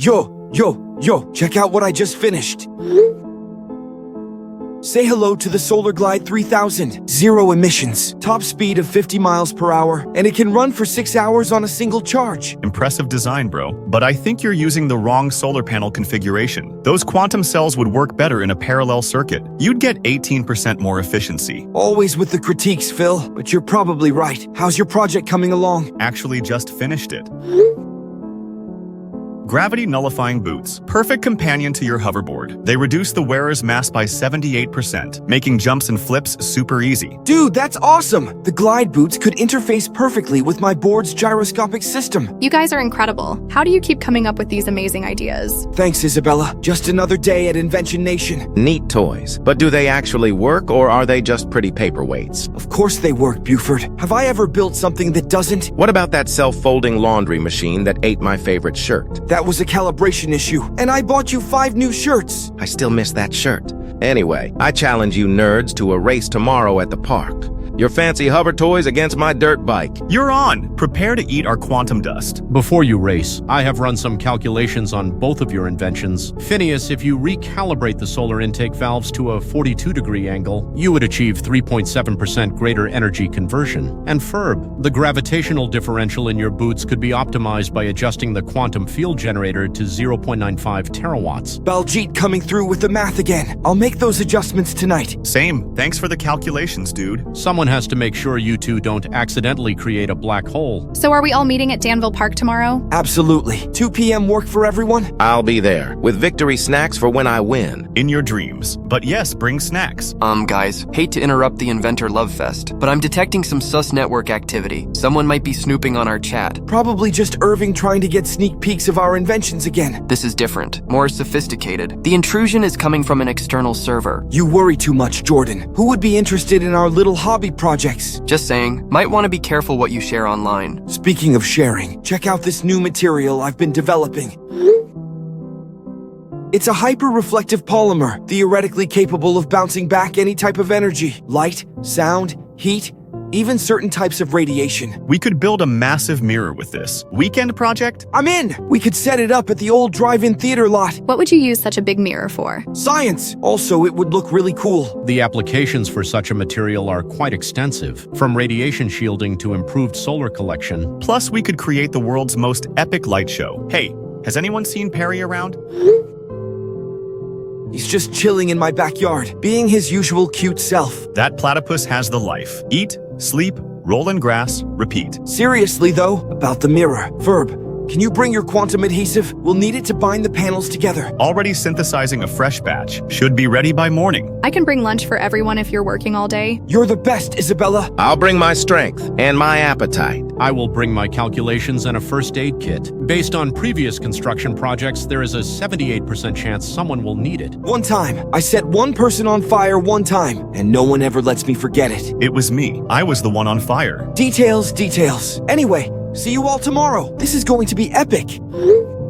Yo, check out what I just finished. Say hello to the Solar Glide 3000. Zero emissions, top speed of 50 miles per hour, and it can run for 6 hours on a single charge. Impressive design, bro. But I think you're using the wrong solar panel configuration. Those quantum cells would work better in a parallel circuit. You'd get 18% more efficiency. Always with the critiques, Phil, but you're probably right. How's your project coming along? Actually just finished it. Gravity nullifying boots. Perfect companion to your hoverboard. They reduce the wearer's mass by 78%, making jumps and flips super easy. Dude, that's awesome! The Glide boots could interface perfectly with my board's gyroscopic system. You guys are incredible. How do you keep coming up with these amazing ideas? Thanks, Isabella. Just another day at Invention Nation. Neat toys. But do they actually work, or are they just pretty paperweights? Of course they work, Buford. Have I ever built something that doesn't? What about that self-folding laundry machine that ate my favorite shirt? That was a calibration issue, and I bought you 5 new shirts. I still miss that shirt. Anyway, I challenge you nerds to a race tomorrow at the park. Your fancy hover toys against my dirt bike. You're on! Prepare to eat our quantum dust. Before you race, I have run some calculations on both of your inventions. Phineas, if you recalibrate the solar intake valves to a 42-degree angle, you would achieve 3.7% greater energy conversion. And Ferb, the gravitational differential in your boots could be optimized by adjusting the quantum field generator to 0.95 terawatts. Baljeet coming through with the math again. I'll make those adjustments tonight. Same. Thanks for the calculations, dude. Someone has to make sure you two don't accidentally create a black hole. So are we all meeting at Danville Park tomorrow? Absolutely. 2 p.m. work for everyone? I'll be there, with victory snacks for when I win. In your dreams. But yes, bring snacks. Guys, hate to interrupt the Inventor Love Fest, but I'm detecting some sus network activity. Someone might be snooping on our chat. Probably just Irving trying to get sneak peeks of our inventions again. This is different, more sophisticated. The intrusion is coming from an external server. You worry too much, Jordan. Who would be interested in our little hobby projects? Just saying, might want to be careful what you share online. Speaking of sharing, check out this new material I've been developing. It's a hyper-reflective polymer, theoretically capable of bouncing back any type of energy. Light, sound, heat, even certain types of radiation. We could build a massive mirror with this. Weekend project? I'm in! We could set it up at the old drive-in theater lot. What would you use such a big mirror for? Science! Also, it would look really cool. The applications for such a material are quite extensive, from radiation shielding to improved solar collection. Plus, we could create the world's most epic light show. Hey, has anyone seen Perry around? He's just chilling in my backyard, being his usual cute self. That platypus has the life. Eat, sleep, roll in grass, repeat. Seriously though, about the mirror. Ferb, can you bring your quantum adhesive? We'll need it to bind the panels together. Already synthesizing a fresh batch. Should be ready by morning. I can bring lunch for everyone if you're working all day. You're the best, Isabella. I'll bring my strength and my appetite. I will bring my calculations and a first aid kit. Based on previous construction projects, there is a 78% chance someone will need it. One time, I set one person on fire one time, and no one ever lets me forget it. It was me. I was the one on fire. Details, details. Anyway, see you all tomorrow. This is going to be epic.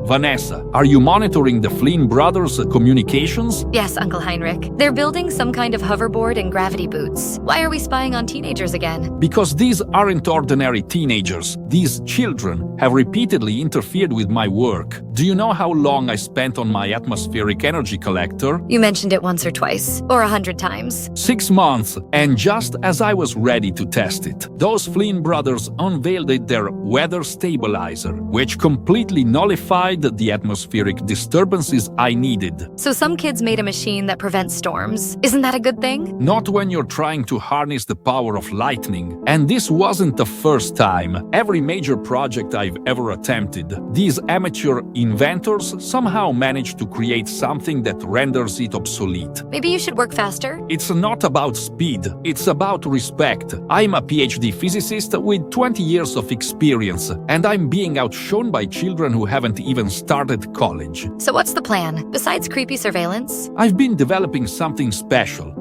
Vanessa, are you monitoring the Flynn brothers' communications? Yes, Uncle Heinrich. They're building some kind of hoverboard and gravity boots. Why are we spying on teenagers again? Because these aren't ordinary teenagers. These children have repeatedly interfered with my work. Do you know how long I spent on my atmospheric energy collector? You mentioned it once or twice, or 100 times. 6 months, and just as I was ready to test it, those Flynn brothers unveiled their weather stabilizer, which completely nullified the atmospheric disturbances I needed. So some kids made a machine that prevents storms. Isn't that a good thing? Not when you're trying to harness the power of lightning. And this wasn't the first time. Every major project I've ever attempted, these amateur inventors somehow managed to create something that renders it obsolete. Maybe you should work faster? It's not about speed, it's about respect. I'm a PhD physicist with 20 years of experience, and I'm being outshone by children who haven't even started college. So what's the plan, besides creepy surveillance? I've been developing something special.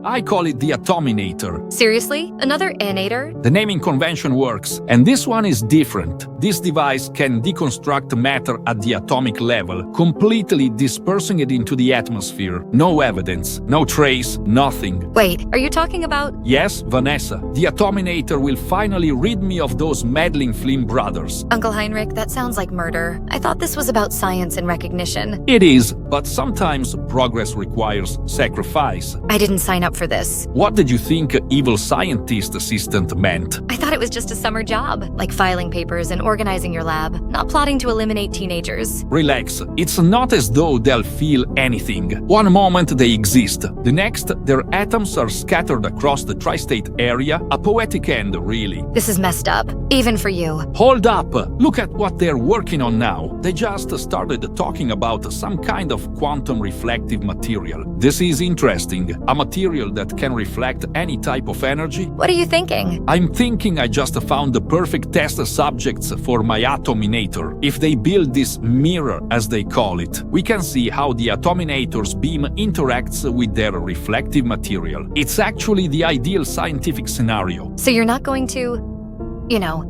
I call it the atominator. Seriously? Another anator? The naming convention works, and this one is different. This device can deconstruct matter at the atomic level, completely dispersing it into the atmosphere. No evidence, no trace, nothing. Wait, are you talking about? Yes, Vanessa, the atominator will finally rid me of those meddling Flynn brothers. Uncle Heinrich, that sounds like murder. I thought this was about science and recognition. It is, but sometimes progress requires sacrifice. I didn't sign up for this. What did you think evil scientist assistant meant? I thought it was just a summer job, like filing papers and organizing your lab, not plotting to eliminate teenagers. Relax, it's not as though they'll feel anything. One moment they exist, the next their atoms are scattered across the tri-state area, a poetic end, really. This is messed up, even for you. Hold up! Look at what they're working on now. They just started talking about some kind of quantum reflective material. This is interesting. A material that can reflect any type of energy. What are you thinking? I'm thinking I just found the perfect test subjects for my atominator. If they build this mirror, as they call it, we can see how the atominator's beam interacts with their reflective material. It's actually the ideal scientific scenario. So you're not going to,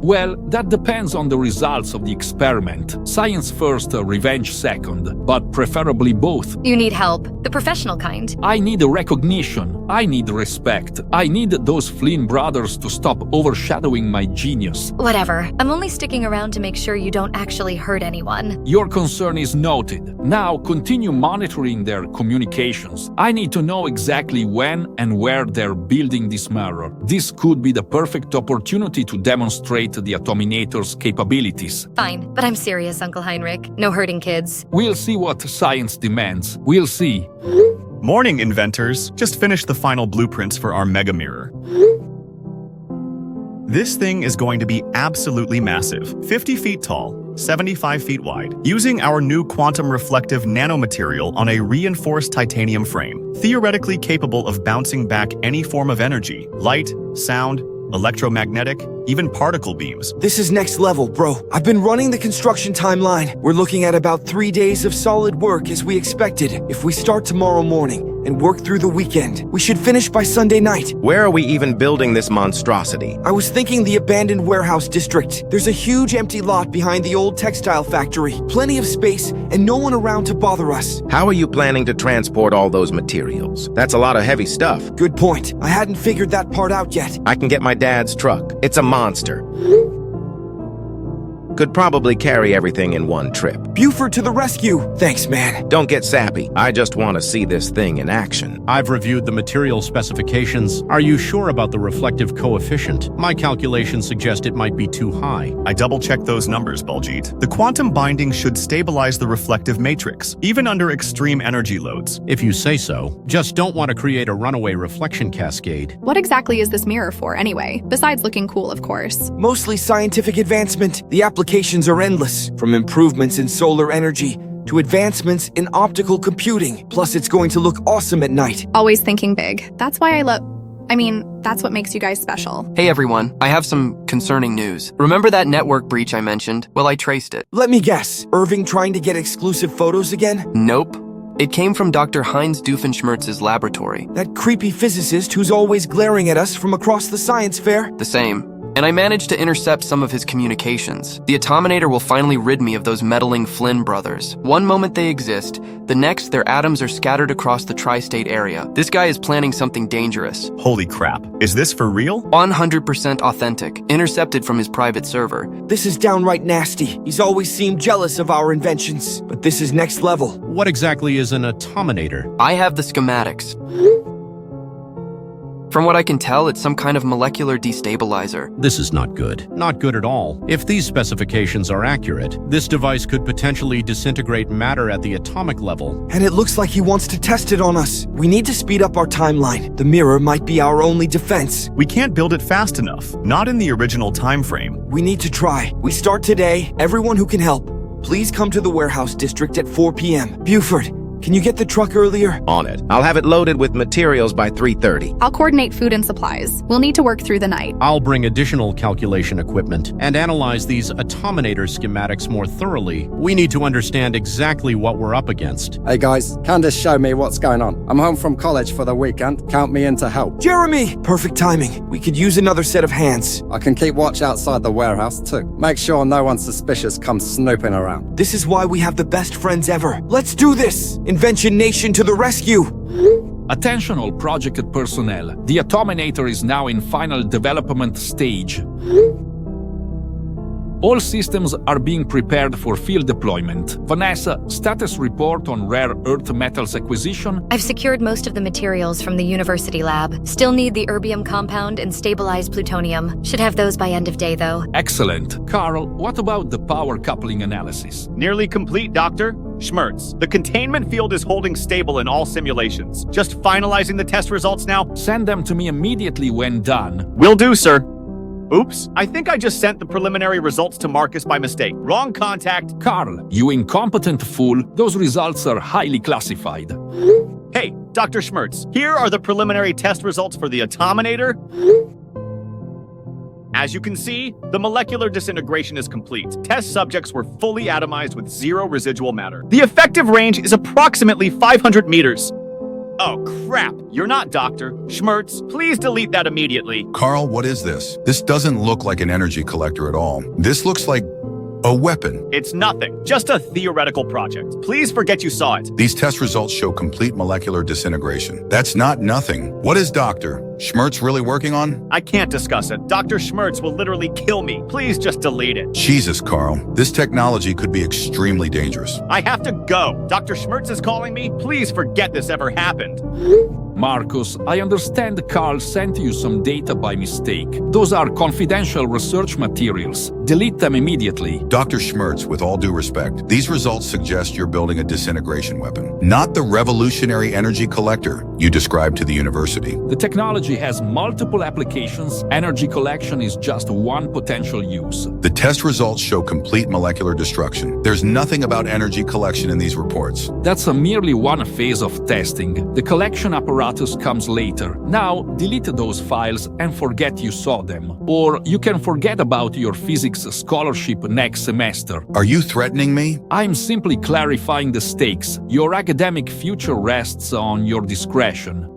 Well, that depends on the results of the experiment. Science first, revenge second, but preferably both. You need help, the professional kind. I need recognition. I need respect. I need those Flynn brothers to stop overshadowing my genius. Whatever, I'm only sticking around to make sure you don't actually hurt anyone. Your concern is noted. Now continue monitoring their communications. I need to know exactly when and where they're building this mirror. This could be the perfect opportunity to demonstrate the atominator's capabilities. Fine, but I'm serious, Uncle Heinrich. No hurting kids. We'll see what science demands. We'll see. Morning, inventors. Just finished the final blueprints for our mega mirror. This thing is going to be absolutely massive. 50 feet tall, 75 feet wide, using our new quantum reflective nanomaterial on a reinforced titanium frame, theoretically capable of bouncing back any form of energy, light, sound, electromagnetic, even particle beams. This is next level, bro. I've been running the construction timeline. We're looking at about 3 days of solid work as we expected. If we start tomorrow morning and work through the weekend, we should finish by Sunday night. Where are we even building this monstrosity? I was thinking the abandoned warehouse district. There's a huge empty lot behind the old textile factory. Plenty of space and no one around to bother us. How are you planning to transport all those materials? That's a lot of heavy stuff. Good point. I hadn't figured that part out yet. I can get my dad's truck. It's a monster. Could probably carry everything in one trip. Buford to the rescue. Thanks, man. Don't get sappy. I just want to see this thing in action. I've reviewed the material specifications. Are you sure about the reflective coefficient? My calculations suggest it might be too high. I double-checked those numbers, Baljeet. The quantum binding should stabilize the reflective matrix, even under extreme energy loads. If you say so. Just don't want to create a runaway reflection cascade. What exactly is this mirror for, anyway? Besides looking cool, of course. Mostly scientific advancement. The applications are endless, from improvements in solar energy to advancements in optical computing. Plus, it's going to look awesome at night. Always thinking big. That's why that's what makes you guys special. Hey everyone, I have some concerning news. Remember that network breach I mentioned? Well, I traced it. Let me guess. Irving trying to get exclusive photos again? Nope. It came from Dr. Heinz Doofenshmirtz's laboratory. That creepy physicist who's always glaring at us from across the science fair? The same. And I managed to intercept some of his communications. The atominator will finally rid me of those meddling Flynn brothers. One moment they exist, the next their atoms are scattered across the tri-state area. This guy is planning something dangerous. Holy crap. Is this for real? 100% authentic, intercepted from his private server. This is downright nasty. He's always seemed jealous of our inventions, but this is next level. What exactly is an atominator? I have the schematics. From what I can tell, it's some kind of molecular destabilizer. This is not good. Not good at all. If these specifications are accurate, this device could potentially disintegrate matter at the atomic level. And it looks like he wants to test it on us. We need to speed up our timeline. The mirror might be our only defense. We can't build it fast enough. Not in the original time frame. We need to try. We start today. Everyone who can help, please come to the warehouse district at 4 p.m. Buford, Can you get the truck earlier? On it. I'll have it loaded with materials by 3:30. I'll coordinate food and supplies. We'll need to work through the night. I'll bring additional calculation equipment and analyze these atominator schematics more thoroughly. We need to understand exactly what we're up against. Hey guys, Candace showed me what's going on. I'm home from college for the weekend. Count me in to help. Jeremy! Perfect timing. We could use another set of hands. I can keep watch outside the warehouse too. Make sure no one suspicious comes snooping around. This is why we have the best friends ever. Let's do this! Invention Nation to the rescue! Attention all projected personnel. The atominator is now in final development stage. All systems are being prepared for field deployment. Vanessa, status report on rare earth metals acquisition. I've secured most of the materials from the university lab. Still need the erbium compound and stabilized plutonium. Should have those by end of day, though. Excellent. Carl, what about the power coupling analysis? Nearly complete, Dr. Schmertz. The containment field is holding stable in all simulations. Just finalizing the test results now. Send them to me immediately when done. Will do, sir. Oops, I think I just sent the preliminary results to Marcus by mistake. Wrong contact. Carl, you incompetent fool. Those results are highly classified. Hey, Dr. Schmertz, here are the preliminary test results for the atominator. As you can see, the molecular disintegration is complete. Test subjects were fully atomized with 0 residual matter. The effective range is approximately 500 meters. Oh, crap. You're not Dr. Schmertz. Please delete that immediately. Carl, what is this? This doesn't look like an energy collector at all. This looks like a weapon. It's nothing. Just a theoretical project. Please forget you saw it. These test results show complete molecular disintegration. That's not nothing. What is Dr. Schmertz really working on? I can't discuss it. Dr. Schmertz will literally kill me. Please just delete it. Jesus, Carl. This technology could be extremely dangerous. I have to go. Dr. Schmertz is calling me. Please forget this ever happened. Marcus, I understand Carl sent you some data by mistake. Those are confidential research materials. Delete them immediately. Dr. Schmertz, with all due respect, these results suggest you're building a disintegration weapon, not the revolutionary energy collector you described to the university. The technology has multiple applications. Energy collection is just one potential use. The test results show complete molecular destruction. There's nothing about energy collection in these reports. That's merely one phase of testing. The collection apparatus comes later. Now, delete those files and forget you saw them. Or you can forget about your physics scholarship next semester. Are you threatening me? I'm simply clarifying the stakes. Your academic future rests on your discretion.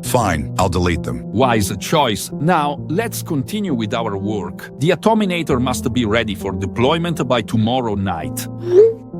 Fine, I'll delete them. Wise choice. Now, let's continue with our work. The atominator must be ready for deployment by tomorrow night.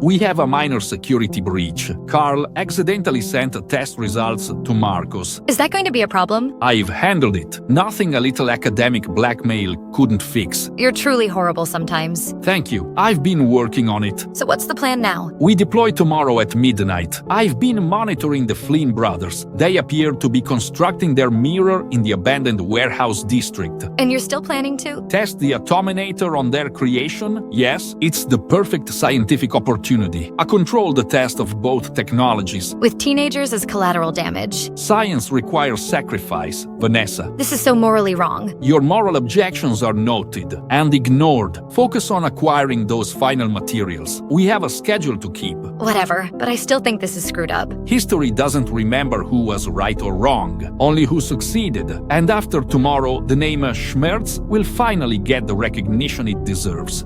We have a minor security breach. Carl accidentally sent test results to Marcus. Is that going to be a problem? I've handled it. Nothing a little academic blackmail couldn't fix. You're truly horrible sometimes. Thank you. I've been working on it. So what's the plan now? We deploy tomorrow at midnight. I've been monitoring the Flynn brothers. They appear to be constructing their mirror in the abandoned warehouse district. And you're still planning to? Test the atominator on their creation? Yes, it's the perfect scientific opportunity. A controlled test of both technologies. With teenagers as collateral damage. Science requires sacrifice, Vanessa. This is so morally wrong. Your moral objections are noted and ignored. Focus on acquiring those final materials. We have a schedule to keep. Whatever, but I still think this is screwed up. History doesn't remember who was right or wrong, only who succeeded. And after tomorrow, the name Schmertz will finally get the recognition it deserves.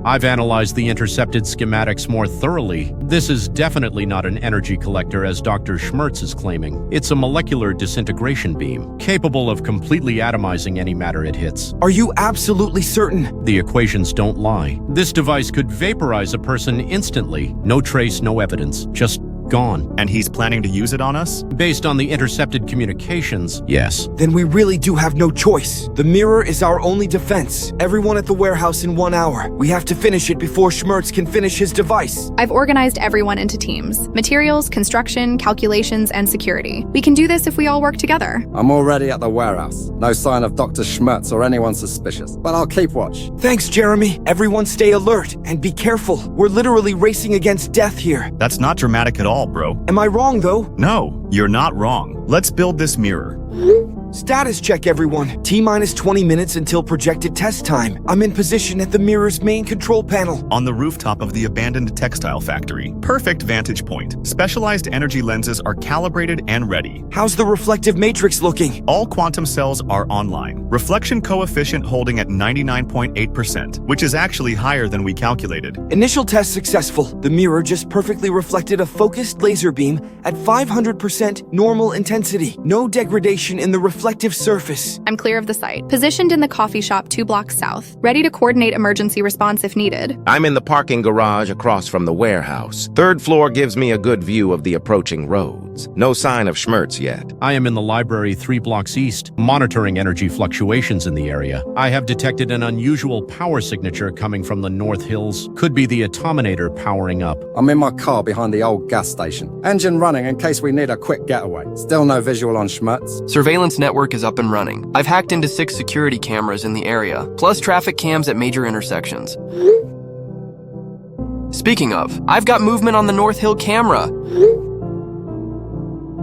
I've analyzed the intercepted schematics more thoroughly. This is definitely not an energy collector as Dr. Schmertz is claiming. It's a molecular disintegration beam, capable of completely atomizing any matter it hits. Are you absolutely certain? The equations don't lie. This device could vaporize a person instantly. No trace, no evidence. Just gone. And he's planning to use it on us? Based on the intercepted communications, yes. Then we really do have no choice. The mirror is our only defense. Everyone at the warehouse in 1 hour. We have to finish it before Schmertz can finish his device. I've organized everyone into teams. Materials, construction, calculations, and security. We can do this if we all work together. I'm already at the warehouse. No sign of Dr. Schmertz or anyone suspicious, but I'll keep watch. Thanks, Jeremy. Everyone stay alert and be careful. We're literally racing against death here. That's not dramatic at all, bro. Am I wrong, though? No, you're not wrong. Let's build this mirror. Status check, everyone. T-minus 20 minutes until projected test time. I'm in position at the mirror's main control panel. On the rooftop of the abandoned textile factory. Perfect vantage point. Specialized energy lenses are calibrated and ready. How's the reflective matrix looking? All quantum cells are online. Reflection coefficient holding at 99.8%, which is actually higher than we calculated. Initial test successful. The mirror just perfectly reflected a focused laser beam at 500% normal intensity. No degradation in the reflective surface. I'm clear of the site. Positioned in the coffee shop 2 blocks south. Ready to coordinate emergency response if needed. I'm in the parking garage across from the warehouse. 3rd floor gives me a good view of the approaching roads. No sign of Schmertz yet. I am in the library 3 blocks east, monitoring energy fluctuations in the area. I have detected an unusual power signature coming from the North Hills. Could be the atominator powering up. I'm in my car behind the old gas station. Engine running in case we need a quick getaway. Still no visual on Schmertz. Surveillance network is up and running. I've hacked into 6 security cameras in the area, plus traffic cams at major intersections. Speaking of, I've got movement on the North Hill camera.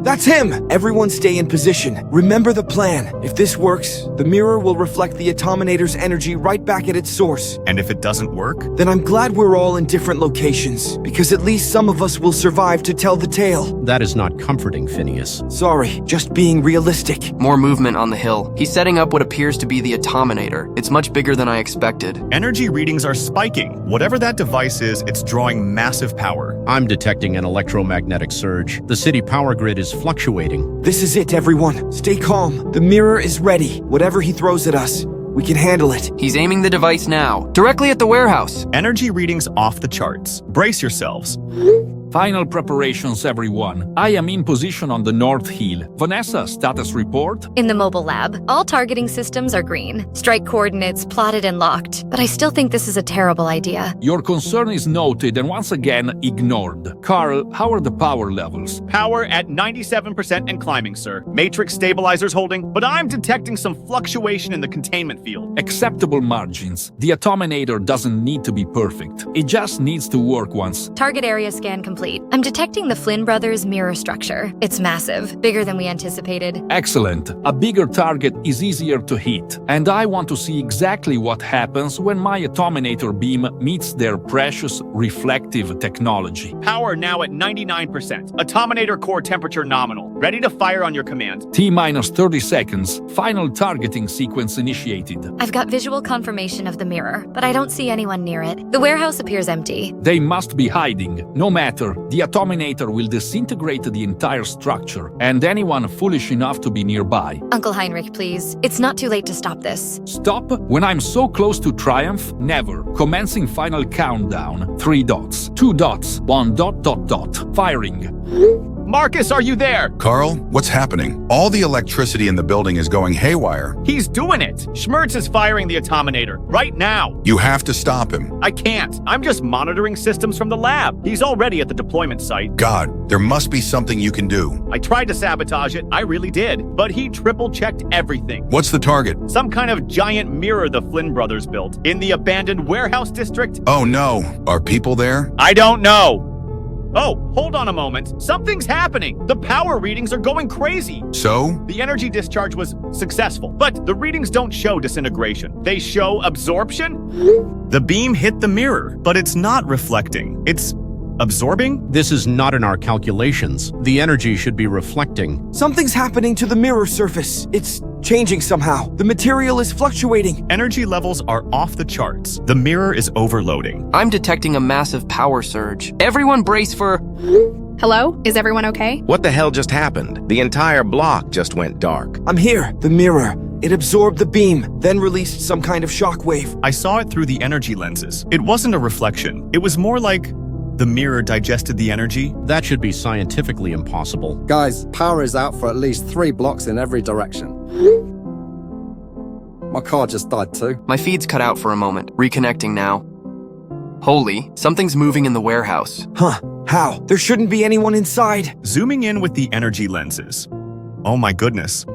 That's him! Everyone stay in position. Remember the plan. If this works, the mirror will reflect the atominator's energy right back at its source. And if it doesn't work? Then I'm glad we're all in different locations, because at least some of us will survive to tell the tale. That is not comforting, Phineas. Sorry, just being realistic. More movement on the hill. He's setting up what appears to be the atominator. It's much bigger than I expected. Energy readings are spiking. Whatever that device is, it's drawing massive power. I'm detecting an electromagnetic surge. The city power grid is fluctuating. This is it, everyone. Stay calm. The mirror is ready. Whatever he throws at us, we can handle it. He's aiming the device now, directly at the warehouse. Energy readings off the charts. Brace yourselves. Final preparations, everyone. I am in position on the North Hill. Vanessa, status report? In the mobile lab, all targeting systems are green. Strike coordinates plotted and locked. But I still think this is a terrible idea. Your concern is noted and once again ignored. Carl, how are the power levels? Power at 97% and climbing, sir. Matrix stabilizers holding, but I'm detecting some fluctuation in the containment field. Acceptable margins. The atominator doesn't need to be perfect. It just needs to work once. Target area scan complete. I'm detecting the Flynn brothers' mirror structure. It's massive, bigger than we anticipated. Excellent. A bigger target is easier to hit. And I want to see exactly what happens when my atominator beam meets their precious reflective technology. Power now at 99%. Atominator core temperature nominal. Ready to fire on your command. T-minus 30 seconds. Final targeting sequence initiated. I've got visual confirmation of the mirror, but I don't see anyone near it. The warehouse appears empty. They must be hiding. No matter, the atominator will disintegrate the entire structure, and anyone foolish enough to be nearby. Uncle Heinrich, please. It's not too late to stop this. Stop? When I'm so close to triumph? Never. Commencing final countdown. 3 dots. 2 dots. 1 dot dot dot. Firing. Marcus, are you there? Carl, what's happening? All the electricity in the building is going haywire. He's doing it. Schmertz is firing the atominator right now. You have to stop him. I can't. I'm just monitoring systems from the lab. He's already at the deployment site. God, there must be something you can do. I tried to sabotage it. I really did. But he triple-checked everything. What's the target? Some kind of giant mirror the Flynn brothers built in the abandoned warehouse district. Oh no. Are people there? I don't know. Oh, hold on a moment. Something's happening. The power readings are going crazy. So? The energy discharge was successful, but the readings don't show disintegration. They show absorption? The beam hit the mirror, but it's not reflecting. It's absorbing? This is not in our calculations. The energy should be reflecting. Something's happening to the mirror surface. It's changing somehow. The material is fluctuating. Energy levels are off the charts. The mirror is overloading. I'm detecting a massive power surge. Everyone brace for... Hello? Is everyone okay? What the hell just happened? The entire block just went dark. I'm here. The mirror. It absorbed the beam, then released some kind of shockwave. I saw it through the energy lenses. It wasn't a reflection. It was more like the mirror digested the energy. That should be scientifically impossible. Guys, power is out for at least 3 blocks in every direction. My car just died too. My feed's cut out for a moment. Reconnecting now. Holy, something's moving in the warehouse. Huh. How? There shouldn't be anyone inside. Zooming in with the energy lenses. Oh my goodness.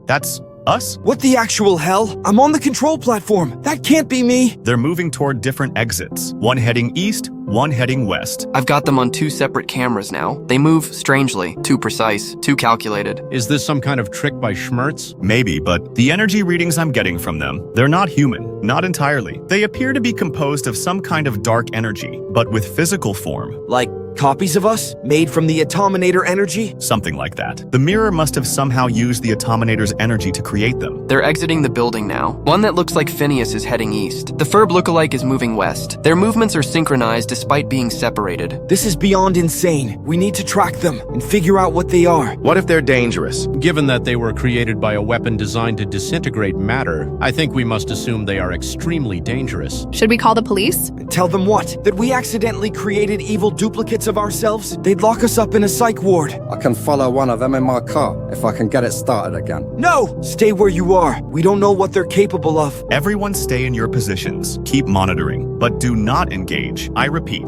That's Us? What the actual hell? I'm on the control platform. That can't be me. They're moving toward different exits. One heading east, one heading west. I've got them on 2 separate cameras now. They move strangely, too precise, too calculated. Is this some kind of trick by Schmertz? Maybe, but the energy readings I'm getting from them, they're not human. Not entirely. They appear to be composed of some kind of dark energy, but with physical form. Like copies of us? Made from the atominator energy? Something like that. The mirror must have somehow used the atominator's energy to create them. They're exiting the building now. One that looks like Phineas is heading east. The Ferb lookalike is moving west. Their movements are synchronized despite being separated. This is beyond insane. We need to track them and figure out what they are. What if they're dangerous? Given that they were created by a weapon designed to disintegrate matter, I think we must assume they are extremely dangerous. Should we call the police? Tell them what? That we accidentally created evil duplicates of ourselves? They'd lock us up in a psych ward. I can follow one of them in my car if I can get it started again. No! Stay where you are. We don't know what they're capable of. Everyone stay in your positions. Keep monitoring, but do not engage. I repeat,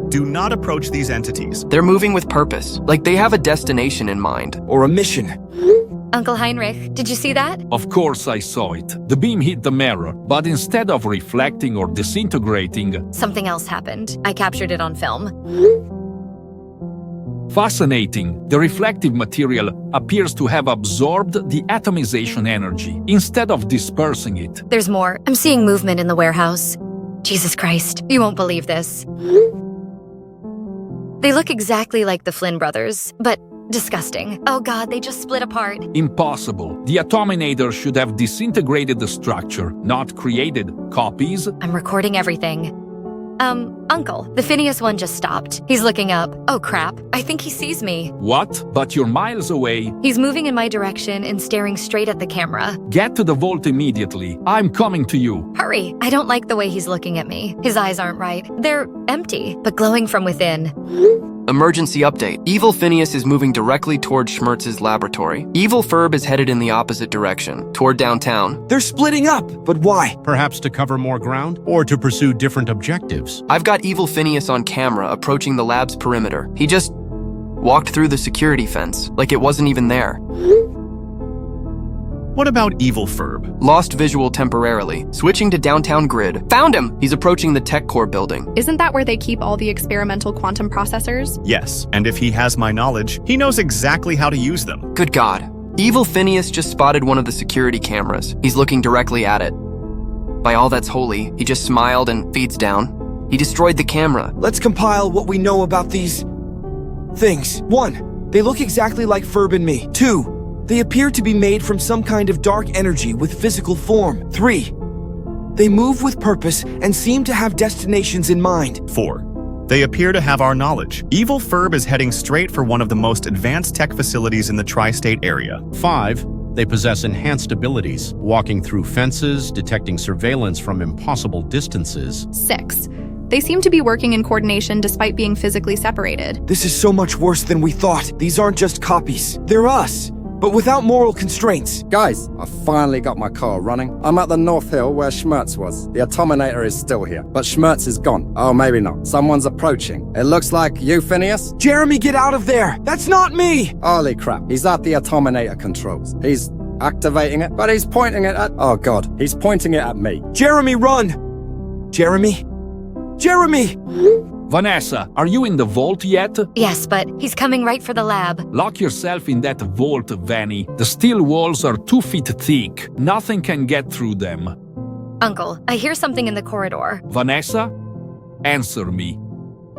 do not approach these entities. They're moving with purpose, like they have a destination in mind. Or a mission. Uncle Heinrich, did you see that? Of course I saw it. The beam hit the mirror, but instead of reflecting or disintegrating... Something else happened. I captured it on film. Fascinating. The reflective material appears to have absorbed the atomization energy, instead of dispersing it. There's more. I'm seeing movement in the warehouse. Jesus Christ, you won't believe this. They look exactly like the Flynn brothers, but disgusting. Oh God, they just split apart. Impossible. The atominator should have disintegrated the structure, not created copies. I'm recording everything. Uncle, the Phineas one just stopped. He's looking up. Oh crap, I think he sees me. What? But you're miles away. He's moving in my direction and staring straight at the camera. Get to the vault immediately. I'm coming to you. Hurry, I don't like the way he's looking at me. His eyes aren't right. They're empty, but glowing from within. Emergency update. Evil Phineas is moving directly toward Schmertz's laboratory. Evil Ferb is headed in the opposite direction, toward downtown. They're splitting up, but why? Perhaps to cover more ground, or to pursue different objectives. I've got Evil Phineas on camera approaching the lab's perimeter. He just walked through the security fence, like it wasn't even there. What about Evil Ferb? Lost visual temporarily. Switching to downtown grid. Found him! He's approaching the tech core building. Isn't that where they keep all the experimental quantum processors? Yes, and if he has my knowledge, he knows exactly how to use them. Good God. Evil Phineas just spotted one of the security cameras. He's looking directly at it. By all that's holy, he just smiled and feeds down. He destroyed the camera. Let's compile what we know about these... things. 1. They look exactly like Ferb and me. 2. They appear to be made from some kind of dark energy with physical form. 3. They move with purpose and seem to have destinations in mind. 4. They appear to have our knowledge. Evil Ferb is heading straight for one of the most advanced tech facilities in the tri-state area. 5. They possess enhanced abilities, walking through fences, detecting surveillance from impossible distances. 6. They seem to be working in coordination despite being physically separated. This is so much worse than we thought. These aren't just copies. They're us. But without moral constraints. Guys, I finally got my car running. I'm at the North Hill where Schmertz was. The atominator is still here, but Schmertz is gone. Oh, maybe not. Someone's approaching. It looks like you, Phineas? Jeremy, get out of there! That's not me! Holy crap, he's at the atominator controls. He's activating it, but he's pointing it at... Oh God, he's pointing it at me. Jeremy, run! Jeremy? Jeremy! Vanessa, are you in the vault yet? Yes, but he's coming right for the lab. Lock yourself in that vault, Vanny. The steel walls are 2 feet thick. Nothing can get through them. Uncle, I hear something in the corridor. Vanessa? Answer me.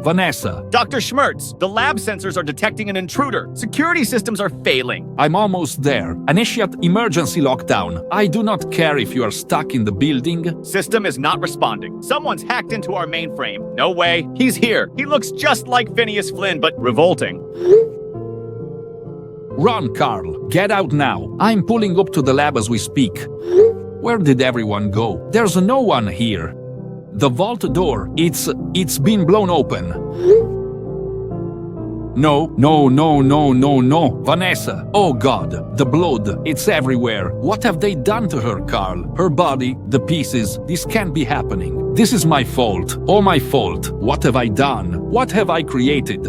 Vanessa. Dr. Schmertz, the lab sensors are detecting an intruder. Security systems are failing. I'm almost there. Initiate emergency lockdown. I do not care if you are stuck in the building. System is not responding. Someone's hacked into our mainframe. No way. He's here. He looks just like Phineas Flynn, but revolting. Run, Carl. Get out now. I'm pulling up to the lab as we speak. Where did everyone go? There's no one here. The vault door, it's been blown open. No. Vanessa, oh God, the blood, it's everywhere. What have they done to her, Carl? Her body, the pieces, this can't be happening. This is my fault, all my fault. What have I done? What have I created?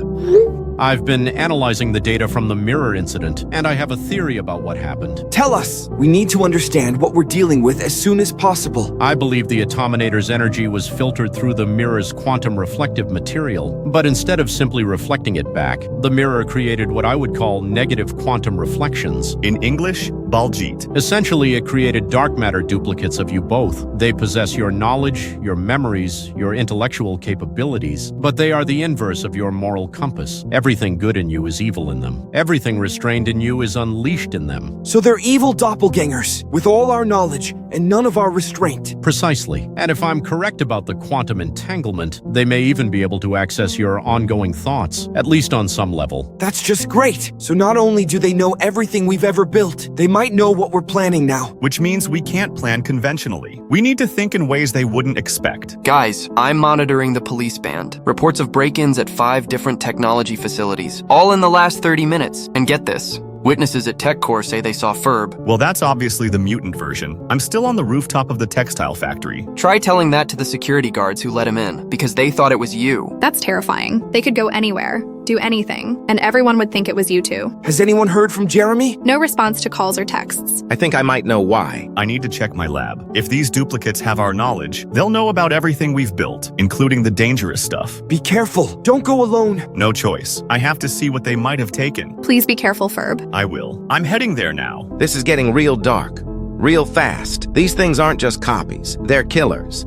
I've been analyzing the data from the mirror incident, and I have a theory about what happened. Tell us. We need to understand what we're dealing with as soon as possible. I believe the atominator's energy was filtered through the mirror's quantum reflective material, but instead of simply reflecting it back, the mirror created what I would call negative quantum reflections. In English, Baljeet. Essentially, it created dark matter duplicates of you both. They possess your knowledge, your memories, your intellectual capabilities, but they are the inverse of your moral compass. Everything good in you is evil in them. Everything restrained in you is unleashed in them. So they're evil doppelgangers, with all our knowledge and none of our restraint. Precisely. And if I'm correct about the quantum entanglement, they may even be able to access your ongoing thoughts, at least on some level. That's just great. So not only do they know everything we've ever built, they might know what we're planning now. Which means we can't plan conventionally. We need to think in ways they wouldn't expect. Guys, I'm monitoring the police band. Reports of break-ins at 5 different technology facilities, all in the last 30 minutes. And get this. Witnesses at TechCore say they saw Ferb. Well, that's obviously the mutant version. I'm still on the rooftop of the textile factory. Try telling that to the security guards who let him in, because they thought it was you. That's terrifying. They could go anywhere, do anything, and everyone would think it was you two. Has anyone heard from Jeremy? No response to calls or texts. I think I might know why. I need to check my lab. If these duplicates have our knowledge, they'll know about everything we've built, including the dangerous stuff. Be careful. Don't go alone. No choice. I have to see what they might have taken. Please be careful, Ferb. I will. I'm heading there now. This is getting real dark, real fast. These things aren't just copies, they're killers.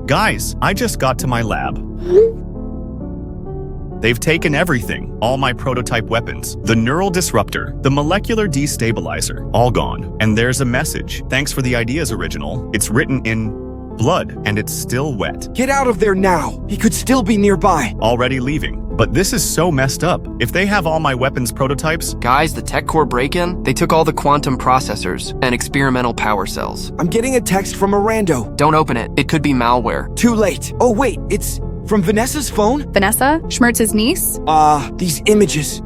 Guys, I just got to my lab. They've taken everything, all my prototype weapons, the neural disruptor, the molecular destabilizer, all gone. And there's a message. Thanks for the ideas, original. It's written in blood, and it's still wet. Get out of there now. He could still be nearby. Already leaving. But this is so messed up. If they have all my weapons prototypes... Guys, the TechCore break-in, they took all the quantum processors and experimental power cells. I'm getting a text from a rando. Don't open it. It could be malware. Too late. Oh wait, it's from Vanessa's phone? Vanessa? Schmertz's niece? These images.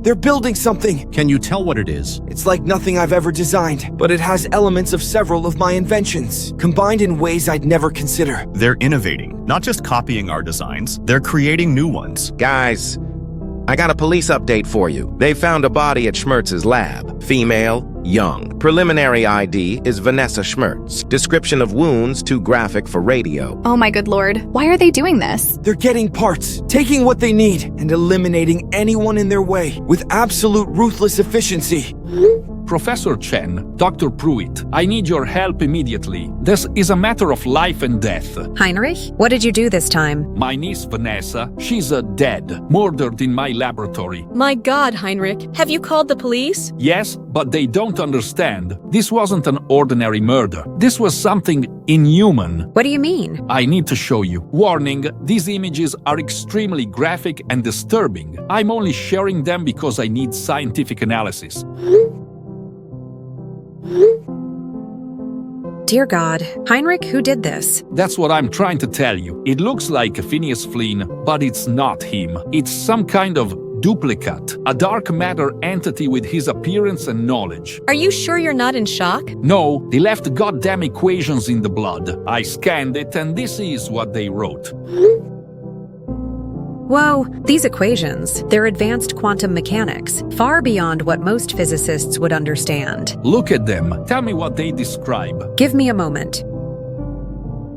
They're building something. Can you tell what it is? It's like nothing I've ever designed, but it has elements of several of my inventions, combined in ways I'd never consider. They're innovating, not just copying our designs. They're creating new ones. Guys, I got a police update for you. They found a body at Schmertz's lab. Female, young. Preliminary ID is Vanessa Schmertz. Description of wounds too graphic for radio. Oh my good lord. Why are they doing this? They're getting parts, taking what they need, and eliminating anyone in their way with absolute ruthless efficiency. Professor Chen, Dr. Pruitt, I need your help immediately. This is a matter of life and death. Heinrich, what did you do this time? My niece Vanessa, she's dead, murdered in my laboratory. My God, Heinrich, have you called the police? Yes, but they don't understand. This wasn't an ordinary murder. This was something inhuman. What do you mean? I need to show you. Warning, these images are extremely graphic and disturbing. I'm only sharing them because I need scientific analysis. Dear God, Heinrich, who did this? That's what I'm trying to tell you. It looks like Phineas Flynn, but it's not him. It's some kind of duplicate, a dark matter entity with his appearance and knowledge. Are you sure you're not in shock? No, they left goddamn equations in the blood. I scanned it and this is what they wrote. Whoa, these equations, they're advanced quantum mechanics, far beyond what most physicists would understand. Look at them. Tell me what they describe. Give me a moment.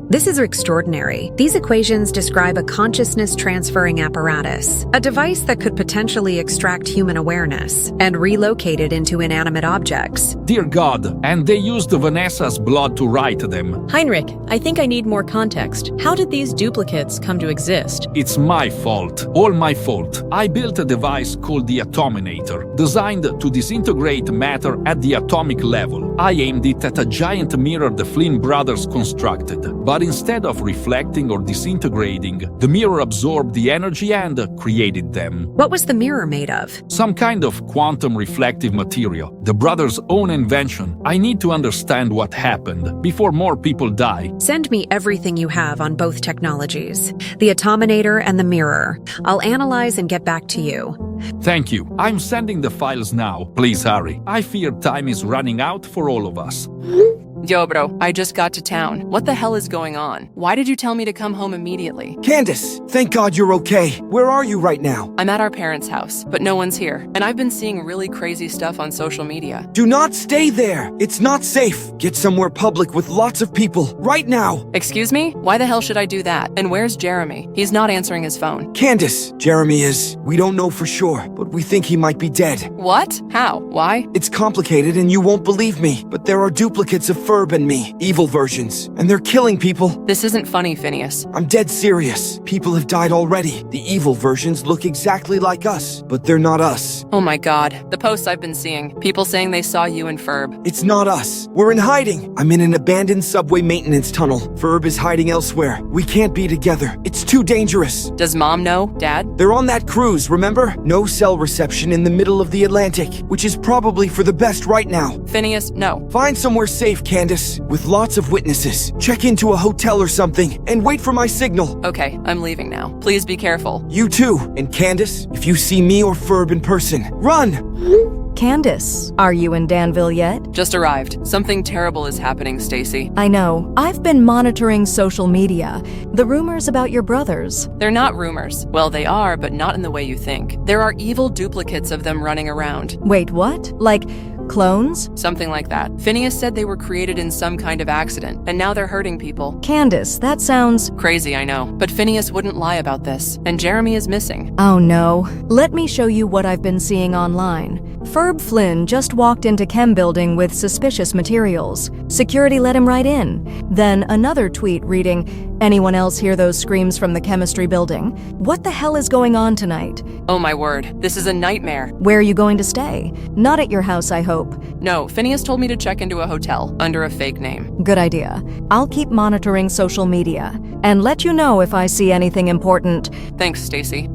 This is extraordinary. These equations describe a consciousness-transferring apparatus, a device that could potentially extract human awareness and relocate it into inanimate objects. Dear God, and they used Vanessa's blood to write them. Heinrich, I think I need more context. How did these duplicates come to exist? It's my fault. All my fault. I built a device called the atominator, designed to disintegrate matter at the atomic level. I aimed it at a giant mirror the Flynn brothers constructed, but instead of reflecting or disintegrating, the mirror absorbed the energy and created them. What was the mirror made of? Some kind of quantum reflective material, the brothers' own invention. I need to understand what happened before more people die. Send me everything you have on both technologies, the atominator and the mirror. I'll analyze and get back to you. Thank you. I'm sending the files now. Please hurry. I fear time is running out for all of us. Yo, bro, I just got to town. What the hell is going on? Why did you tell me to come home immediately? Candace, thank God you're okay. Where are you right now? I'm at our parents' house, but no one's here. And I've been seeing really crazy stuff on social media. Do not stay there. It's not safe. Get somewhere public with lots of people, right now. Excuse me? Why the hell should I do that? And where's Jeremy? He's not answering his phone. Candace, Jeremy is. We don't know for sure, but we think he might be dead. What? How? Why? It's complicated and you won't believe me, but there are duplicates of Ferb and me, evil versions, and they're killing people. This isn't funny, Phineas. I'm dead serious. People have died already. The evil versions look exactly like us, but they're not us. Oh my god. The posts I've been seeing. People saying they saw you and Ferb. It's not us. We're in hiding. I'm in an abandoned subway maintenance tunnel. Ferb is hiding elsewhere. We can't be together. It's too dangerous. Does Mom know, Dad? They're on that cruise, remember? No cell reception in the middle of the Atlantic, which is probably for the best right now. Phineas, no. Find somewhere safe, Candace, with lots of witnesses. Check into a hotel or something, and wait for my signal. Okay, I'm leaving now. Please be careful. You too. And Candace, if you see me or Ferb in person, run! Candace, are you in Danville yet? Just arrived. Something terrible is happening, Stacy. I know. I've been monitoring social media. The rumors about your brothers. They're not rumors. Well, they are, but not in the way you think. There are evil duplicates of them running around. Wait, what? Like clones? Something like that. Phineas said they were created in some kind of accident, and now they're hurting people. Candace, that sounds crazy, I know. But Phineas wouldn't lie about this, and Jeremy is missing. Oh no. Let me show you what I've been seeing online. Ferb Flynn just walked into Chem Building with suspicious materials. Security let him right in. Then another tweet reading, "Anyone else hear those screams from the chemistry building? What the hell is going on tonight?" Oh my word, this is a nightmare. Where are you going to stay? Not at your house, I hope. No, Phineas told me to check into a hotel under a fake name. Good idea. I'll keep monitoring social media and let you know if I see anything important. Thanks, Stacy.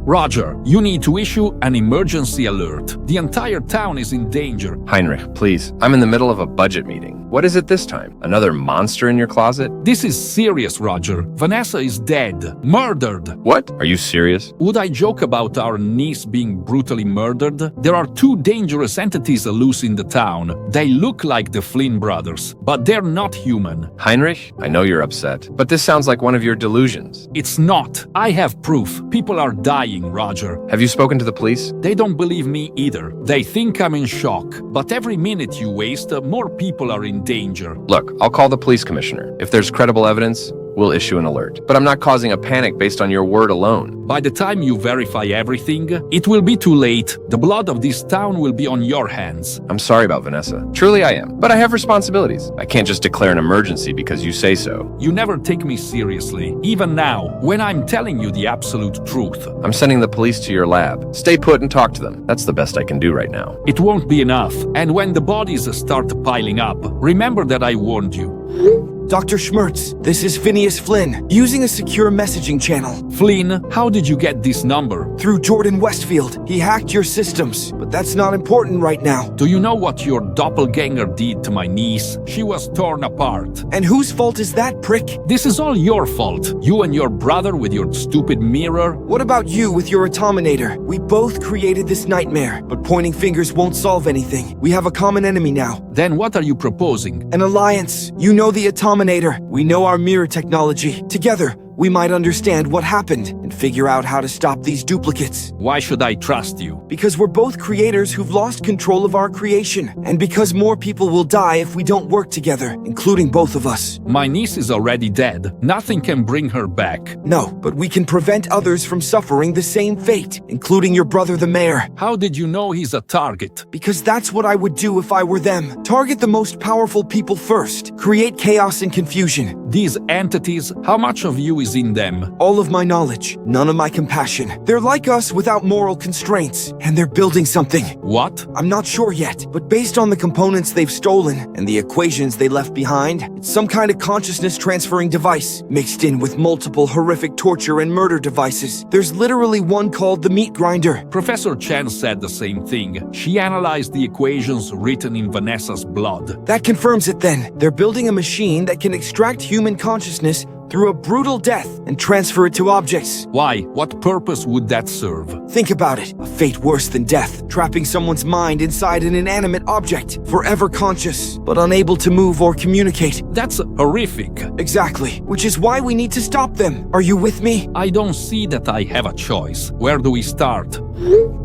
Roger, you need to issue an emergency alert. The entire town is in danger. Heinrich, please. I'm in the middle of a budget meeting. What is it this time? Another monster in your closet? This is serious, Roger. Vanessa is dead. Murdered. What? Are you serious? Would I joke about our niece being brutally murdered? There are two dangerous entities loose in the town. They look like the Flynn brothers, but they're not human. Heinrich, I know you're upset, but this sounds like one of your delusions. It's not. I have proof. People are dying, Roger. Have you spoken to the police? They don't believe me either. They think I'm in shock. But every minute you waste, more people are in danger. Look, I'll call the police commissioner. If there's credible evidence, we'll issue an alert. But I'm not causing a panic based on your word alone. By the time you verify everything, it will be too late. The blood of this town will be on your hands. I'm sorry about Vanessa. Truly I am. But I have responsibilities. I can't just declare an emergency because you say so. You never take me seriously, even now, when I'm telling you the absolute truth. I'm sending the police to your lab. Stay put and talk to them. That's the best I can do right now. It won't be enough. And when the bodies start piling up, remember that I warned you. Dr. Schmirtz, this is Phineas Flynn, using a secure messaging channel. Flynn, how did you get this number? Through Jordan Westfield. He hacked your systems, but that's not important right now. Do you know what your doppelganger did to my niece? She was torn apart. And whose fault is that, prick? This is all your fault. You and your brother with your stupid mirror. What about you with your atominator? We both created this nightmare, but pointing fingers won't solve anything. We have a common enemy now. Then what are you proposing? An alliance. You know the atominator. We know our mirror technology. Together, we might understand what happened and figure out how to stop these duplicates. Why should I trust you? Because we're both creators who've lost control of our creation, and because more people will die if we don't work together, including both of us. My niece is already dead. Nothing can bring her back. No, but we can prevent others from suffering the same fate, including your brother the mayor. How did you know he's a target? Because that's what I would do if I were them. Target the most powerful people first. Create chaos and confusion. These entities, how much of you is in them? All of my knowledge, none of my compassion. They're like us without moral constraints, and they're building something. What? I'm not sure yet, but based on the components they've stolen and the equations they left behind, it's some kind of consciousness transferring device, mixed in with multiple horrific torture and murder devices. There's literally one called the meat grinder. Professor Chen said the same thing. She analyzed the equations written in Vanessa's blood. That confirms it then. They're building a machine that can extract human consciousness through a brutal death and transfer it to objects. Why? What purpose would that serve? Think about it. A fate worse than death, trapping someone's mind inside an inanimate object, forever conscious, but unable to move or communicate. That's horrific. Exactly, which is why we need to stop them. Are you with me? I don't see that I have a choice. Where do we start?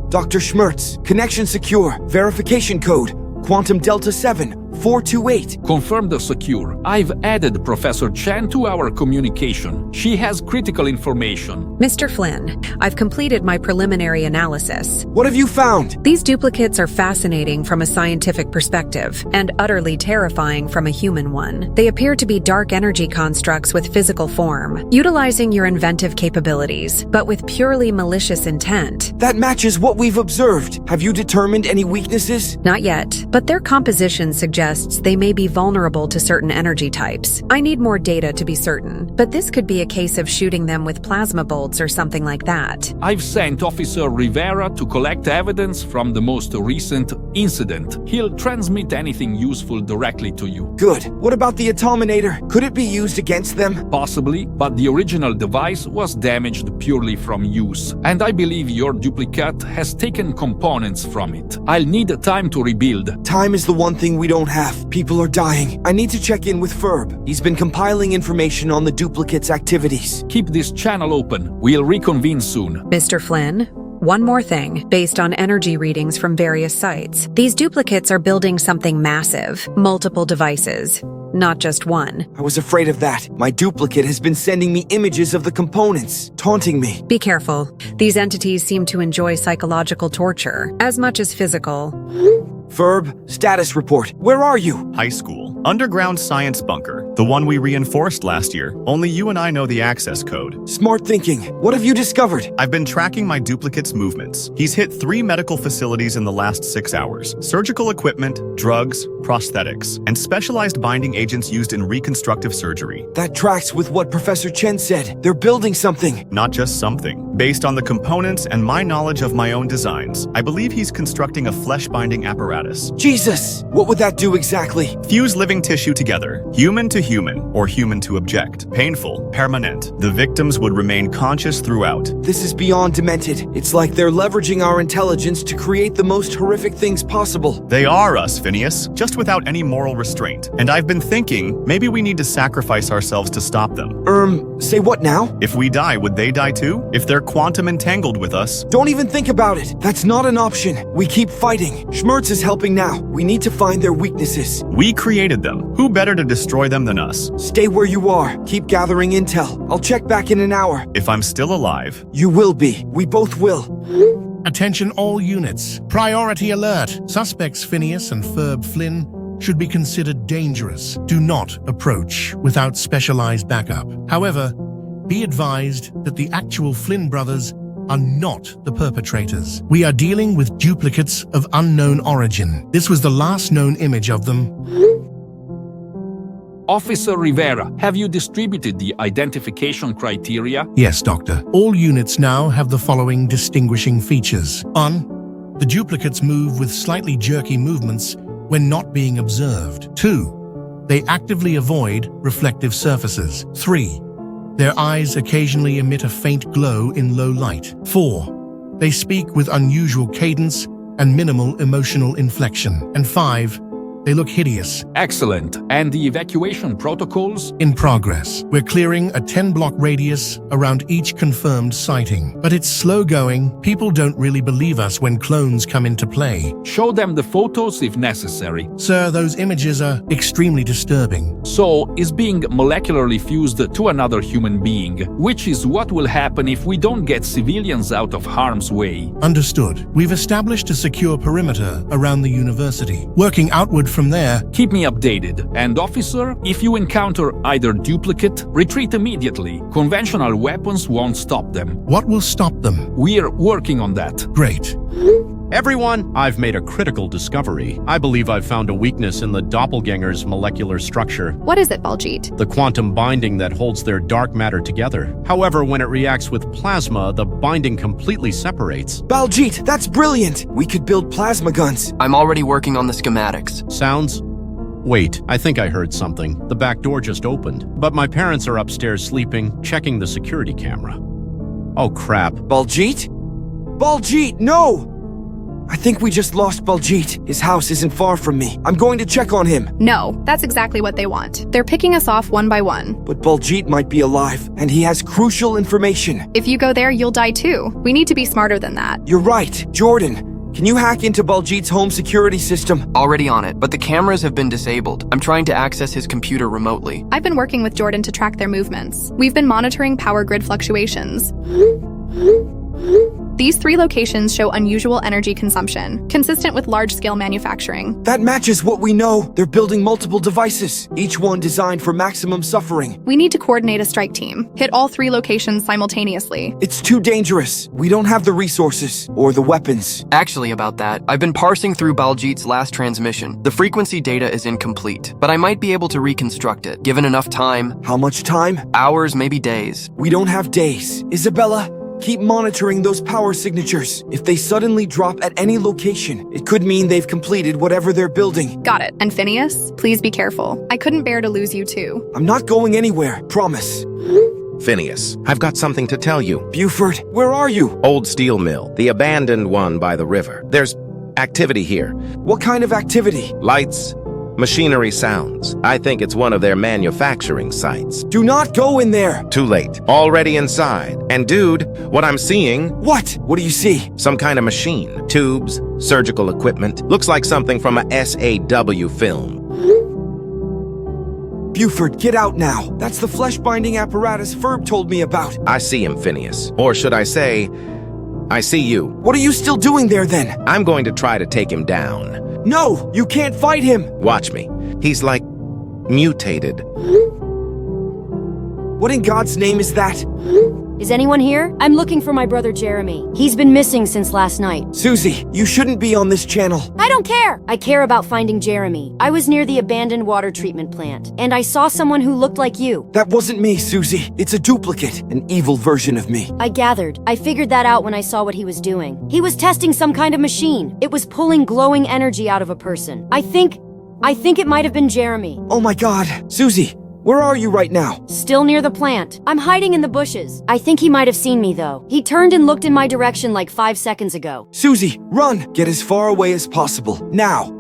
Dr. Schmirtz, connection secure, verification code, quantum delta 7-428. Confirmed secure. I've added Professor Chen to our communication. She has critical information. Mr. Flynn, I've completed my preliminary analysis. What have you found? These duplicates are fascinating from a scientific perspective and utterly terrifying from a human one. They appear to be dark energy constructs with physical form, utilizing your inventive capabilities, but with purely malicious intent. That matches what we've observed. Have you determined any weaknesses? Not yet, but their composition suggests they may be vulnerable to certain energy types. I need more data to be certain, but this could be a case of shooting them with plasma bolts or something like that. I've sent Officer Rivera to collect evidence from the most recent incident. He'll transmit anything useful directly to you. Good. What about the atominator? Could it be used against them? Possibly, but the original device was damaged purely from use, and I believe your duplicate has taken components from it. I'll need time to rebuild. Time is the one thing we don't have. People are dying. I need to check in with Ferb. He's been compiling information on the duplicate's activities. Keep this channel open. We'll reconvene soon. Mr. Flynn, one more thing. Based on energy readings from various sites, these duplicates are building something massive. Multiple devices. Not just one. I was afraid of that. My duplicate has been sending me images of the components, taunting me. Be careful. These entities seem to enjoy psychological torture, as much as physical. Ferb, status report. Where are you? High school. Underground science bunker. The one we reinforced last year. Only you and I know the access code. Smart thinking. What have you discovered? I've been tracking my duplicate's movements. He's hit 3 medical facilities in the last 6 hours. Surgical equipment, drugs, prosthetics, and specialized binding agents used in reconstructive surgery. That tracks with what Professor Chen said. They're building something. Not just something. Based on the components and my knowledge of my own designs, I believe he's constructing a flesh-binding apparatus. Jesus! What would that do exactly? Fuse living tissue together, human to human, or human to object. Painful, permanent. The victims would remain conscious throughout. This is beyond demented. It's like they're leveraging our intelligence to create the most horrific things possible. They are us, Phineas, just without any moral restraint. And I've been thinking, maybe we need to sacrifice ourselves to stop them. Say what now? If we die, would they die too? If they're quantum entangled with us? Don't even think about it. That's not an option. We keep fighting. Schmirtz is helping now. We need to find their weaknesses. We created them. Who better to destroy them than us? Stay where you are. Keep gathering intel. I'll check back in an hour. If I'm still alive. You will be. We both will. Attention all units. Priority alert. Suspects Phineas and Ferb Flynn should be considered dangerous. Do not approach without specialized backup. However, be advised that the actual Flynn brothers are not the perpetrators. We are dealing with duplicates of unknown origin. This was the last known image of them. Officer Rivera, have you distributed the identification criteria? Yes, Doctor. All units now have the following distinguishing features. 1. The duplicates move with slightly jerky movements when not being observed. 2. They actively avoid reflective surfaces. 3. Their eyes occasionally emit a faint glow in low light. 4. They speak with unusual cadence and minimal emotional inflection. And 5. They look hideous. Excellent. And the evacuation protocols? In progress. We're clearing a 10-block radius around each confirmed sighting. But it's slow going. People don't really believe us when clones come into play. Show them the photos if necessary. Sir, those images are extremely disturbing. So, is being molecularly fused to another human being, which is what will happen if we don't get civilians out of harm's way. Understood. We've established a secure perimeter around the university. Working outward from there. Keep me updated. And officer, if you encounter either duplicate, retreat immediately. Conventional weapons won't stop them. What will stop them? We're working on that. Great. Everyone, I've made a critical discovery. I believe I've found a weakness in the doppelganger's molecular structure. What is it, Baljeet? The quantum binding that holds their dark matter together. However, when it reacts with plasma, the binding completely separates. Baljeet, that's brilliant! We could build plasma guns. I'm already working on the schematics. Sounds Wait, I think I heard something. The back door just opened. But my parents are upstairs sleeping, checking the security camera. Oh crap. Baljeet? Baljeet, no! I think we just lost Baljeet. His house isn't far from me. I'm going to check on him. No, that's exactly what they want. They're picking us off one by one. But Baljeet might be alive, and he has crucial information. If you go there, you'll die too. We need to be smarter than that. You're right. Jordan, can you hack into Baljeet's home security system? Already on it, but the cameras have been disabled. I'm trying to access his computer remotely. I've been working with Jordan to track their movements. We've been monitoring power grid fluctuations. These 3 locations show unusual energy consumption, consistent with large-scale manufacturing. That matches what we know. They're building multiple devices, each one designed for maximum suffering. We need to coordinate a strike team. Hit all 3 locations simultaneously. It's too dangerous. We don't have the resources or the weapons. Actually, about that, I've been parsing through Baljeet's last transmission. The frequency data is incomplete, but I might be able to reconstruct it, given enough time. How much time? Hours, maybe days. We don't have days. Isabella, keep monitoring those power signatures. If they suddenly drop at any location, it could mean they've completed whatever they're building. Got it. And Phineas, please be careful. I couldn't bear to lose you too. I'm not going anywhere, promise. Phineas, I've got something to tell you. Buford, where are you? Old steel mill, the abandoned one by the river. There's activity here. What kind of activity? Lights, machinery, sounds. I think it's one of their manufacturing sites. Do not go in there! Too late. Already inside. And dude, what I'm seeing... What? What do you see? Some kind of machine. Tubes, surgical equipment. Looks like something from a SAW film. Buford, get out now. That's the flesh-binding apparatus Ferb told me about. I see him, Phineas. Or should I say, I see you. What are you still doing there, then? I'm going to try to take him down. No! You can't fight him! Watch me. He's like... mutated. What in God's name is that? Is anyone here? I'm looking for my brother Jeremy. He's been missing since last night. Susie, you shouldn't be on this channel. I don't care! I care about finding Jeremy. I was near the abandoned water treatment plant, and I saw someone who looked like you. That wasn't me, Susie. It's a duplicate, an evil version of me. I gathered. I figured that out when I saw what he was doing. He was testing some kind of machine. It was pulling glowing energy out of a person. I think it might have been Jeremy. Oh my God. Susie, where are you right now? Still near the plant. I'm hiding in the bushes. I think he might have seen me, though. He turned and looked in my direction like 5 seconds ago. Susie, run! Get as far away as possible. Now.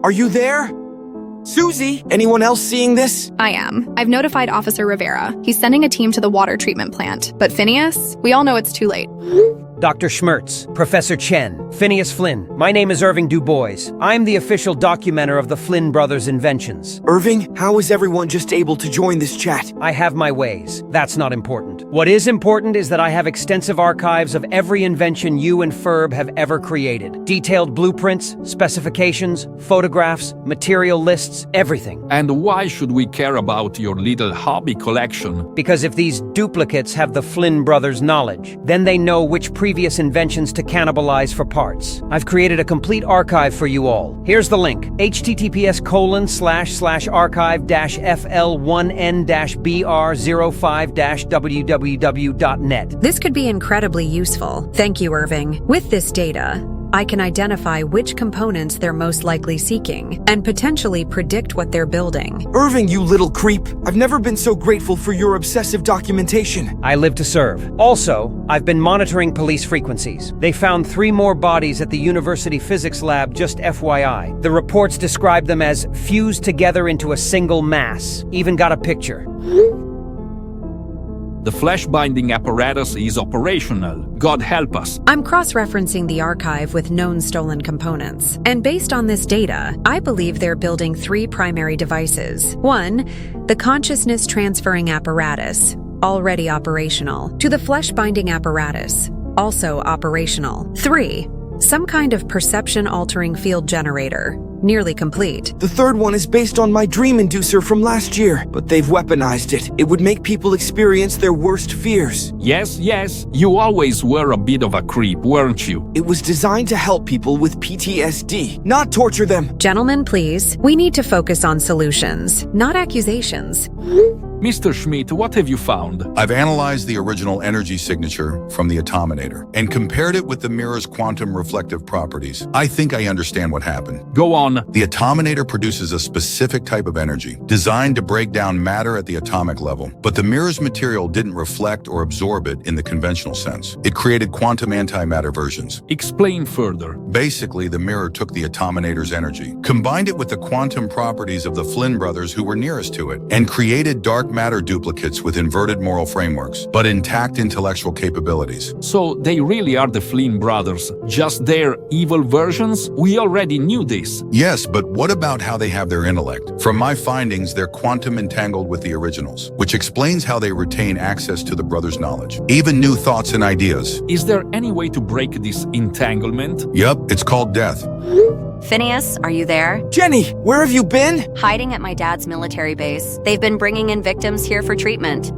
Are you there? Susie, anyone else seeing this? I am. I've notified Officer Rivera. He's sending a team to the water treatment plant. But Phineas, we all know it's too late. Dr. Schmertz, Professor Chen, Phineas Flynn. My name is Irving DuBois. I'm the official documenter of the Flynn brothers' inventions. Irving, how is everyone just able to join this chat? I have my ways. That's not important. What is important is that I have extensive archives of every invention you and Ferb have ever created. Detailed blueprints, specifications, photographs, material lists, everything. And why should we care about your little hobby collection? Because if these duplicates have the Flynn brothers' knowledge, then they know which previous inventions to cannibalize for parts. I've created a complete archive for you all. Here's the link: https://archive-fl1n-br05-www.net. This could be incredibly useful. Thank you, Irving. With this data, I can identify which components they're most likely seeking and potentially predict what they're building. Irving, you little creep. I've never been so grateful for your obsessive documentation. I live to serve. Also, I've been monitoring police frequencies. They found 3 more bodies at the university physics lab, just FYI. The reports describe them as fused together into a single mass. Even got a picture. The flesh-binding apparatus is operational. God help us. I'm cross-referencing the archive with known stolen components. And based on this data, I believe they're building 3 primary devices. 1, the consciousness transferring apparatus, already operational, to the flesh-binding apparatus, also operational. 3, some kind of perception-altering field generator, nearly complete. The third one is based on my dream inducer from last year, but they've weaponized it. It would make people experience their worst fears. Yes, you always were a bit of a creep, weren't you? It was designed to help people with PTSD, not torture them. Gentlemen, please. We need to focus on solutions, not accusations. Mr. Schmidt, what have you found? I've analyzed the original energy signature from the atominator and compared it with the mirror's quantum reflective properties. I think I understand what happened. Go on. The atominator produces a specific type of energy, designed to break down matter at the atomic level. But the mirror's material didn't reflect or absorb it in the conventional sense. It created quantum antimatter versions. Explain further. Basically, the mirror took the atominator's energy, combined it with the quantum properties of the Flynn brothers who were nearest to it, and created dark matter duplicates with inverted moral frameworks, but intact intellectual capabilities. So they really are the Flynn brothers, just their evil versions? We already knew this. Yes, but what about how they have their intellect? From my findings, they're quantum entangled with the originals, which explains how they retain access to the brothers' knowledge, even new thoughts and ideas. Is there any way to break this entanglement? Yep, it's called death. Phineas, are you there? Jenny, where have you been? Hiding at my dad's military base. They've been bringing in victims here for treatment.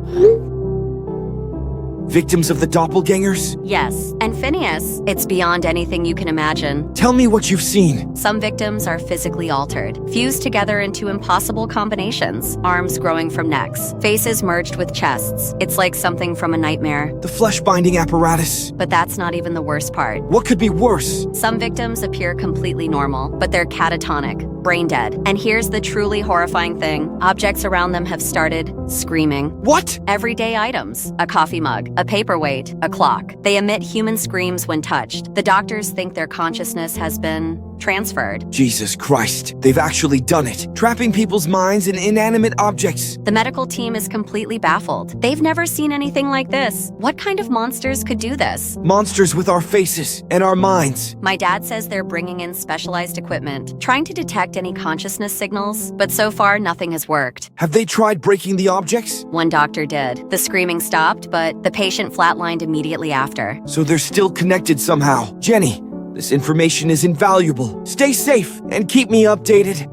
Victims of the doppelgangers? Yes. And Phineas, it's beyond anything you can imagine. Tell me what you've seen. Some victims are physically altered, fused together into impossible combinations. Arms growing from necks, faces merged with chests. It's like something from a nightmare. The flesh-binding apparatus. But that's not even the worst part. What could be worse? Some victims appear completely normal, but they're catatonic, brain dead. And here's the truly horrifying thing. Objects around them have started screaming. What? Everyday items. A coffee mug, a paperweight, a clock. They emit human screams when touched. The doctors think their consciousness has been transferred. Jesus Christ, they've actually done it, trapping people's minds in inanimate objects. The medical team is completely baffled. They've never seen anything like this. What kind of monsters could do this? Monsters with our faces and our minds. My dad says they're bringing in specialized equipment, trying to detect any consciousness signals, but so far nothing has worked. Have they tried breaking the objects? One doctor did. The screaming stopped, but the patient flatlined immediately after. So they're still connected somehow. Jenny, this information is invaluable. Stay safe and keep me updated.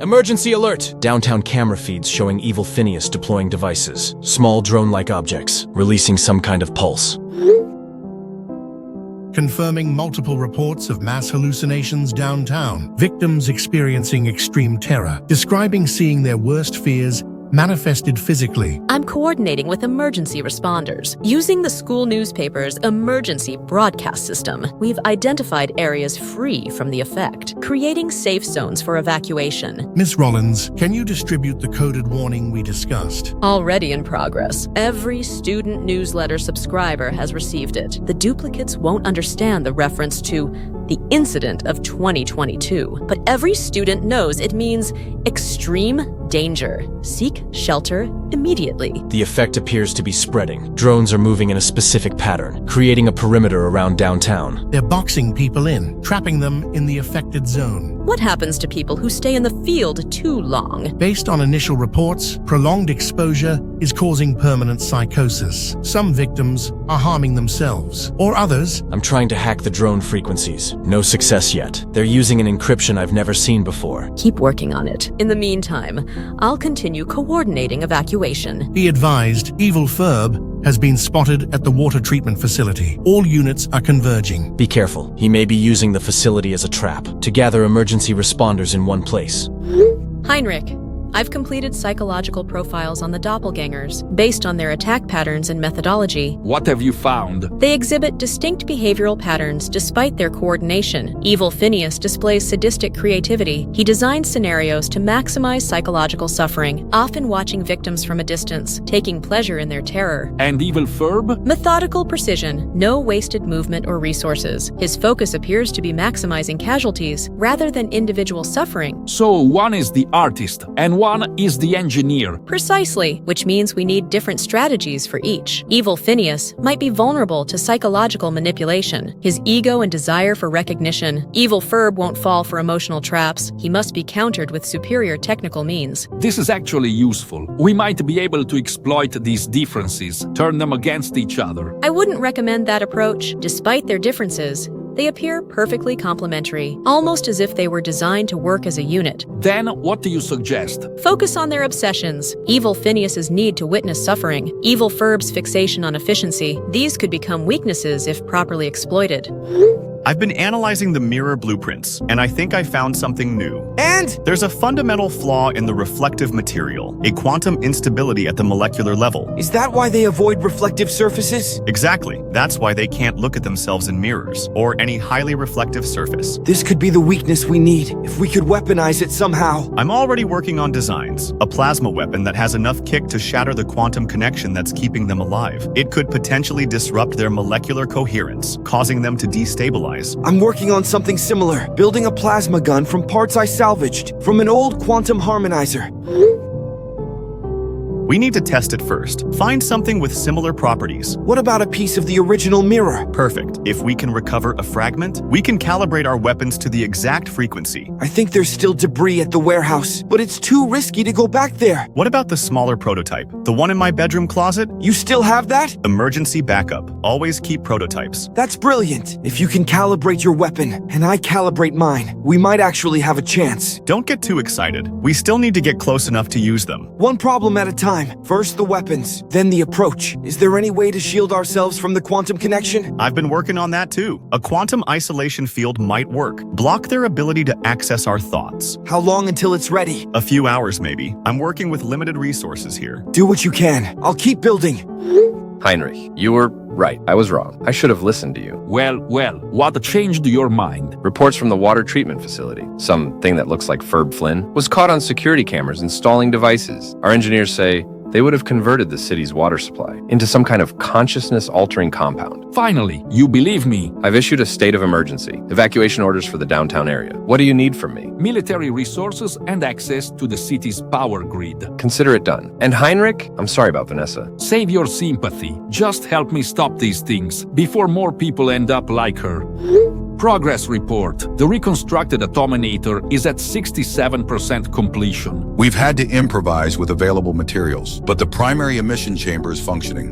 Emergency alert! Downtown camera feeds showing evil Phineas deploying devices. Small drone-like objects, releasing some kind of pulse. Confirming multiple reports of mass hallucinations downtown. Victims experiencing extreme terror, describing seeing their worst fears manifested physically. I'm coordinating with emergency responders. Using the school newspaper's emergency broadcast system, we've identified areas free from the effect, creating safe zones for evacuation. Miss Rollins, can you distribute the coded warning we discussed? Already in progress. Every student newsletter subscriber has received it. The duplicates won't understand the reference to the incident of 2022, but every student knows it means extreme danger. Seek shelter immediately. The effect appears to be spreading. Drones are moving in a specific pattern, creating a perimeter around downtown. They're boxing people in, trapping them in the affected zone. What happens to people who stay in the field too long? Based on initial reports, prolonged exposure is causing permanent psychosis. Some victims are harming themselves, or others. I'm trying to hack the drone frequencies. No success yet. They're using an encryption I've never seen before. Keep working on it. In the meantime, I'll continue coordinating evacuation. Be advised, evil Ferb has been spotted at the water treatment facility. All units are converging. Be careful. He may be using the facility as a trap to gather emergency responders in one place. Heinrich, I've completed psychological profiles on the doppelgangers based on their attack patterns and methodology. What have you found? They exhibit distinct behavioral patterns despite their coordination. Evil Phineas displays sadistic creativity. He designs scenarios to maximize psychological suffering, often watching victims from a distance, taking pleasure in their terror. And evil Ferb? Methodical precision, no wasted movement or resources. His focus appears to be maximizing casualties rather than individual suffering. So one is the artist, and one is the engineer. Precisely, which means we need different strategies for each. Evil Phineas might be vulnerable to psychological manipulation, his ego and desire for recognition. Evil Ferb won't fall for emotional traps. He must be countered with superior technical means. This is actually useful. We might be able to exploit these differences, turn them against each other. I wouldn't recommend that approach. Despite their differences, they appear perfectly complementary, almost as if they were designed to work as a unit. Then, what do you suggest? Focus on their obsessions. Evil Phineas's need to witness suffering. Evil Ferb's fixation on efficiency. These could become weaknesses if properly exploited. I've been analyzing the mirror blueprints, and I think I found something new. And? There's a fundamental flaw in the reflective material, a quantum instability at the molecular level. Is that why they avoid reflective surfaces? Exactly. That's why they can't look at themselves in mirrors, or any highly reflective surface. This could be the weakness we need, if we could weaponize it somehow. I'm already working on designs. A plasma weapon that has enough kick to shatter the quantum connection that's keeping them alive. It could potentially disrupt their molecular coherence, causing them to destabilize. I'm working on something similar, building a plasma gun from parts I salvaged from an old quantum harmonizer. We need to test it first. Find something with similar properties. What about a piece of the original mirror? Perfect. If we can recover a fragment, we can calibrate our weapons to the exact frequency. I think there's still debris at the warehouse, but it's too risky to go back there. What about the smaller prototype? The one in my bedroom closet? You still have that? Emergency backup. Always keep prototypes. That's brilliant. If you can calibrate your weapon, and I calibrate mine, we might actually have a chance. Don't get too excited. We still need to get close enough to use them. One problem at a time. First the weapons, then the approach. Is there any way to shield ourselves from the quantum connection? I've been working on that too. A quantum isolation field might work. Block their ability to access our thoughts. How long until it's ready? A few hours maybe. I'm working with limited resources here. Do what you can. I'll keep building. Heinrich, you were right. I was wrong. I should have listened to you. Well, what changed your mind? Reports from the water treatment facility, something that looks like Ferb Flynn, was caught on security cameras installing devices. Our engineers say they would have converted the city's water supply into some kind of consciousness-altering compound. Finally, you believe me. I've issued a state of emergency, evacuation orders for the downtown area. What do you need from me? Military resources and access to the city's power grid. Consider it done. And Heinrich, I'm sorry about Vanessa. Save your sympathy. Just help me stop these things before more people end up like her. Progress report. The reconstructed atominator is at 67% completion. We've had to improvise with available materials, but the primary emission chamber is functioning.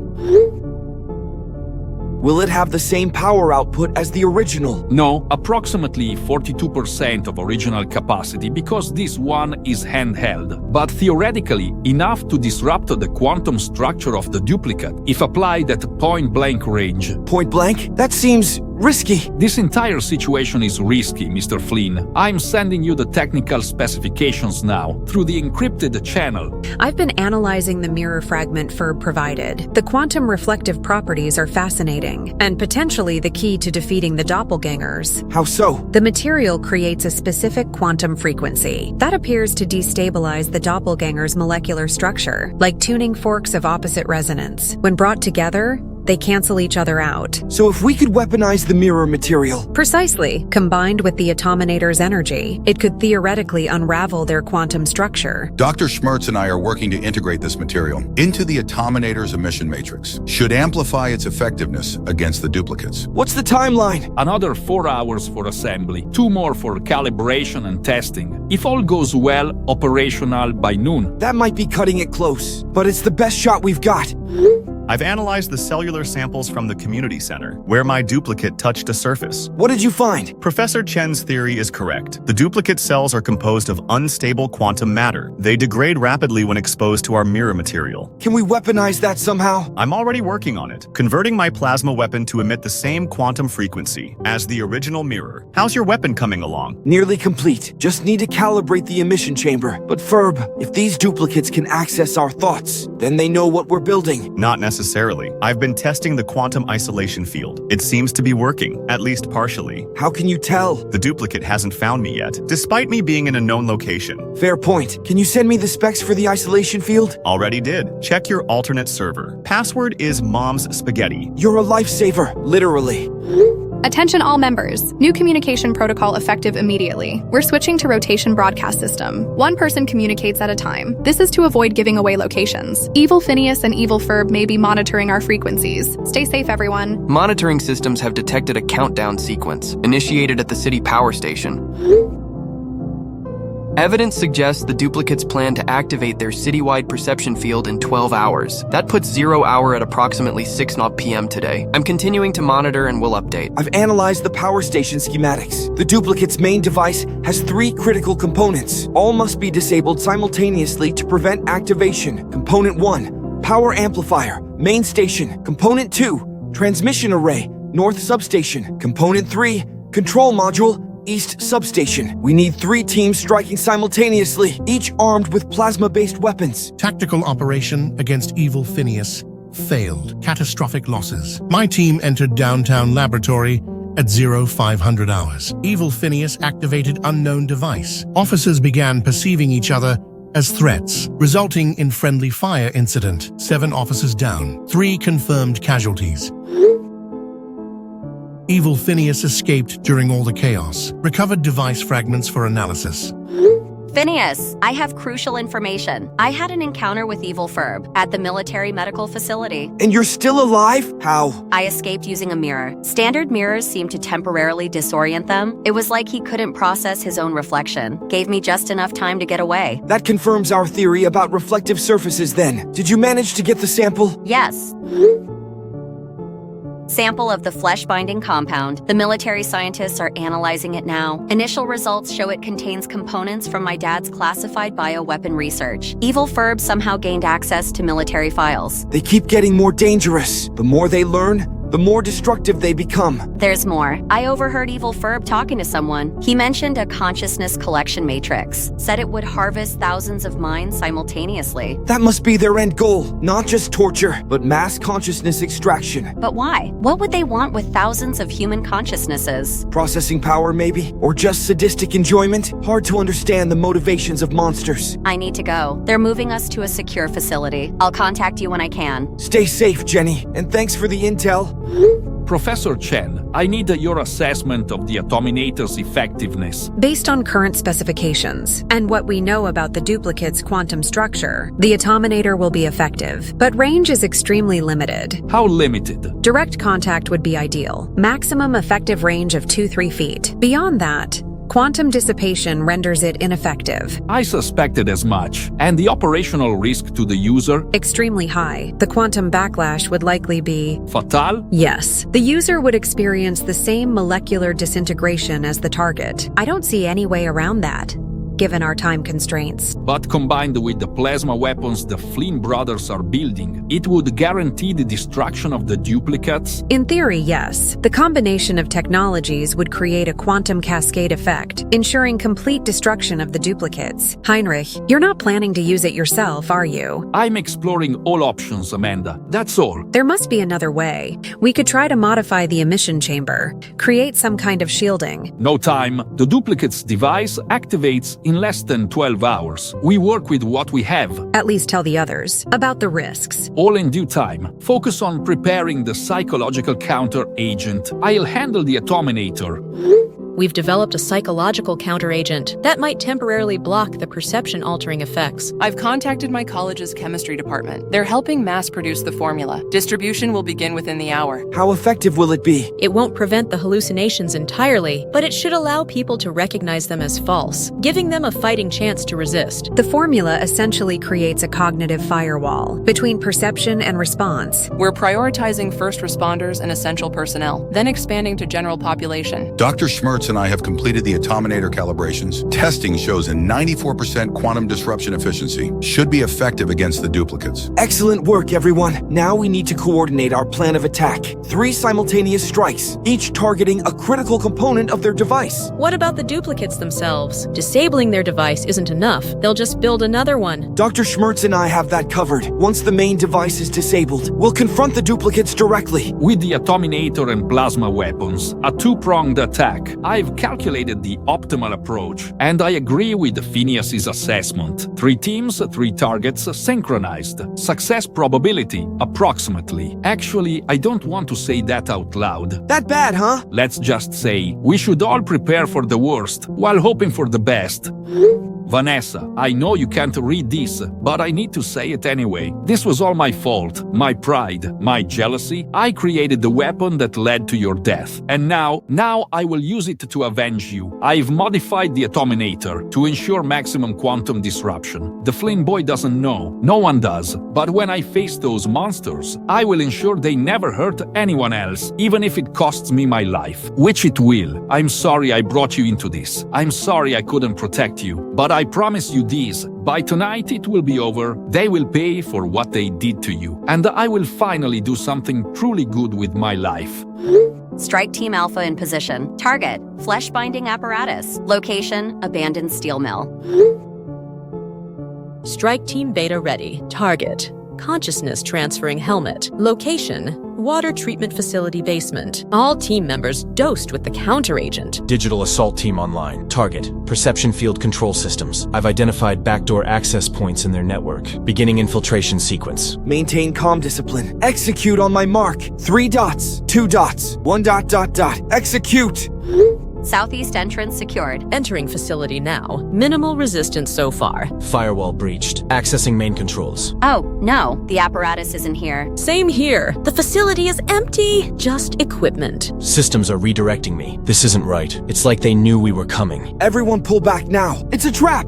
Will it have the same power output as the original? No, approximately 42% of original capacity because this one is handheld, but theoretically enough to disrupt the quantum structure of the duplicate if applied at point-blank range. Point blank? That seems risky. This entire situation is risky, Mr. Flynn. I'm sending you the technical specifications now through the encrypted channel. I've been analyzing the mirror fragment Ferb provided. The quantum reflective properties are fascinating, and potentially the key to defeating the doppelgangers. How so? The material creates a specific quantum frequency that appears to destabilize the doppelganger's molecular structure, like tuning forks of opposite resonance. When brought together, they cancel each other out. So if we could weaponize the mirror material... Precisely. Combined with the atominator's energy, it could theoretically unravel their quantum structure. Dr. Schmirtz and I are working to integrate this material into the atominator's emission matrix. Should amplify its effectiveness against the duplicates. What's the timeline? Another 4 hours for assembly, 2 more for calibration and testing. If all goes well, operational by noon. That might be cutting it close, but it's the best shot we've got. I've analyzed the cellular samples from the community center, where my duplicate touched a surface. What did you find? Professor Chen's theory is correct. The duplicate cells are composed of unstable quantum matter. They degrade rapidly when exposed to our mirror material. Can we weaponize that somehow? I'm already working on it, converting my plasma weapon to emit the same quantum frequency as the original mirror. How's your weapon coming along? Nearly complete. Just need to calibrate the emission chamber. But Ferb, if these duplicates can access our thoughts, then they know what we're building. Not necessarily. I've been testing the quantum isolation field. It seems to be working, at least partially. How can you tell? The duplicate hasn't found me yet, despite me being in a known location. Fair point. Can you send me the specs for the isolation field? Already did. Check your alternate server. Password is mom's spaghetti. You're a lifesaver, literally. Attention all members. New communication protocol effective immediately. We're switching to rotation broadcast system. One person communicates at a time. This is to avoid giving away locations. Evil Phineas and Evil Ferb may be monitoring our frequencies. Stay safe, everyone. Monitoring systems have detected a countdown sequence, initiated at the city power station. Evidence suggests the duplicates plan to activate their citywide perception field in 12 hours. That puts 0 hour at approximately 6:00 p.m. today. I'm continuing to monitor and will update. I've analyzed the power station schematics. The duplicate's main device has 3 critical components. All must be disabled simultaneously to prevent activation. Component 1, power amplifier, main station. Component 2, transmission array, north substation. Component 3, Control module, East Substation. We need 3 teams striking simultaneously, each armed with plasma-based weapons. Tactical operation against evil Phineas failed. Catastrophic losses. My team entered downtown laboratory at 0500 hours. Evil Phineas activated unknown device. Officers began perceiving each other as threats, resulting in friendly fire incident. 7 officers down. 3 confirmed casualties. Evil Phineas escaped during all the chaos. Recovered device fragments for analysis. Phineas, I have crucial information. I had an encounter with Evil Ferb at the military medical facility. And you're still alive? How? I escaped using a mirror. Standard mirrors seem to temporarily disorient them. It was like he couldn't process his own reflection. Gave me just enough time to get away. That confirms our theory about reflective surfaces then. Did you manage to get the sample? Yes. Sample of the flesh-binding compound. The military scientists are analyzing it now. Initial results show it contains components from my dad's classified bioweapon research. Evil Ferb somehow gained access to military files. They keep getting more dangerous. The more they learn, the more destructive they become. There's more. I overheard Evil Ferb talking to someone. He mentioned a consciousness collection matrix. Said it would harvest thousands of minds simultaneously. That must be their end goal. Not just torture, but mass consciousness extraction. But why? What would they want with thousands of human consciousnesses? Processing power, maybe? Or just sadistic enjoyment? Hard to understand the motivations of monsters. I need to go. They're moving us to a secure facility. I'll contact you when I can. Stay safe, Jenny, and thanks for the intel. Professor Chen, I need your assessment of the atominator's effectiveness. Based on current specifications and what we know about the duplicate's quantum structure, the atominator will be effective, but range is extremely limited. How limited? Direct contact would be ideal. Maximum effective range of 2-3 feet. Beyond that, quantum dissipation renders it ineffective. I suspected as much. And the operational risk to the user? Extremely high. The quantum backlash would likely be fatal? Yes. The user would experience the same molecular disintegration as the target. I don't see any way around that, given our time constraints. But combined with the plasma weapons the Flynn brothers are building, it would guarantee the destruction of the duplicates? In theory, yes. The combination of technologies would create a quantum cascade effect, ensuring complete destruction of the duplicates. Heinrich, you're not planning to use it yourself, are you? I'm exploring all options, Amanda. That's all. There must be another way. We could try to modify the emission chamber, create some kind of shielding. No time. The duplicate's device activates in less than 12 hours. We work with what we have. At least tell the others about the risks. All in due time. Focus on preparing the psychological counter agent. I'll handle the atominator. We've developed a psychological counteragent that might temporarily block the perception-altering effects. I've contacted my college's chemistry department. They're helping mass-produce the formula. Distribution will begin within the hour. How effective will it be? It won't prevent the hallucinations entirely, but it should allow people to recognize them as false, giving them a fighting chance to resist. The formula essentially creates a cognitive firewall between perception and response. We're prioritizing first responders and essential personnel, then expanding to general population. Dr. Schmirtz and I have completed the atominator calibrations. Testing shows a 94% quantum disruption efficiency. Should be effective against the duplicates. Excellent work, everyone. Now we need to coordinate our plan of attack. 3 simultaneous strikes, each targeting a critical component of their device. What about the duplicates themselves? Disabling their device isn't enough. They'll just build another one. Dr. Schmirtz and I have that covered. Once the main device is disabled, we'll confront the duplicates directly. With the atominator and plasma weapons, a 2-pronged attack. I've calculated the optimal approach, and I agree with Phineas's assessment. 3 teams, 3 targets, synchronized. Success probability, approximately. Actually, I don't want to say that out loud. That bad, huh? Let's just say, we should all prepare for the worst, while hoping for the best. Vanessa, I know you can't read this, but I need to say it anyway. This was all my fault, my pride, my jealousy. I created the weapon that led to your death. And now I will use it to avenge you. I've modified the atominator to ensure maximum quantum disruption. The Flynn boy doesn't know. No one does. But when I face those monsters, I will ensure they never hurt anyone else, even if it costs me my life. Which it will. I'm sorry I brought you into this. I'm sorry I couldn't protect you. But I promise you this, by tonight it will be over, they will pay for what they did to you, and I will finally do something truly good with my life. Strike Team Alpha in position. Target, flesh-binding apparatus. Location, abandoned steel mill. Strike Team Beta ready. Target, consciousness transferring helmet. Location, water treatment facility basement. All team members dosed with the counteragent. Digital assault team online. Target, perception field control systems. I've identified backdoor access points in their network. Beginning infiltration sequence. Maintain calm discipline. Execute on my mark. 3 dots, 2 dots, 1 dot dot dot. Execute! Southeast entrance secured. Entering facility now. Minimal resistance so far. Firewall breached. Accessing main controls. Oh, no, the apparatus isn't here. Same here. The facility is empty. Just equipment. Systems are redirecting me. This isn't right. It's like they knew we were coming. Everyone pull back now. It's a trap!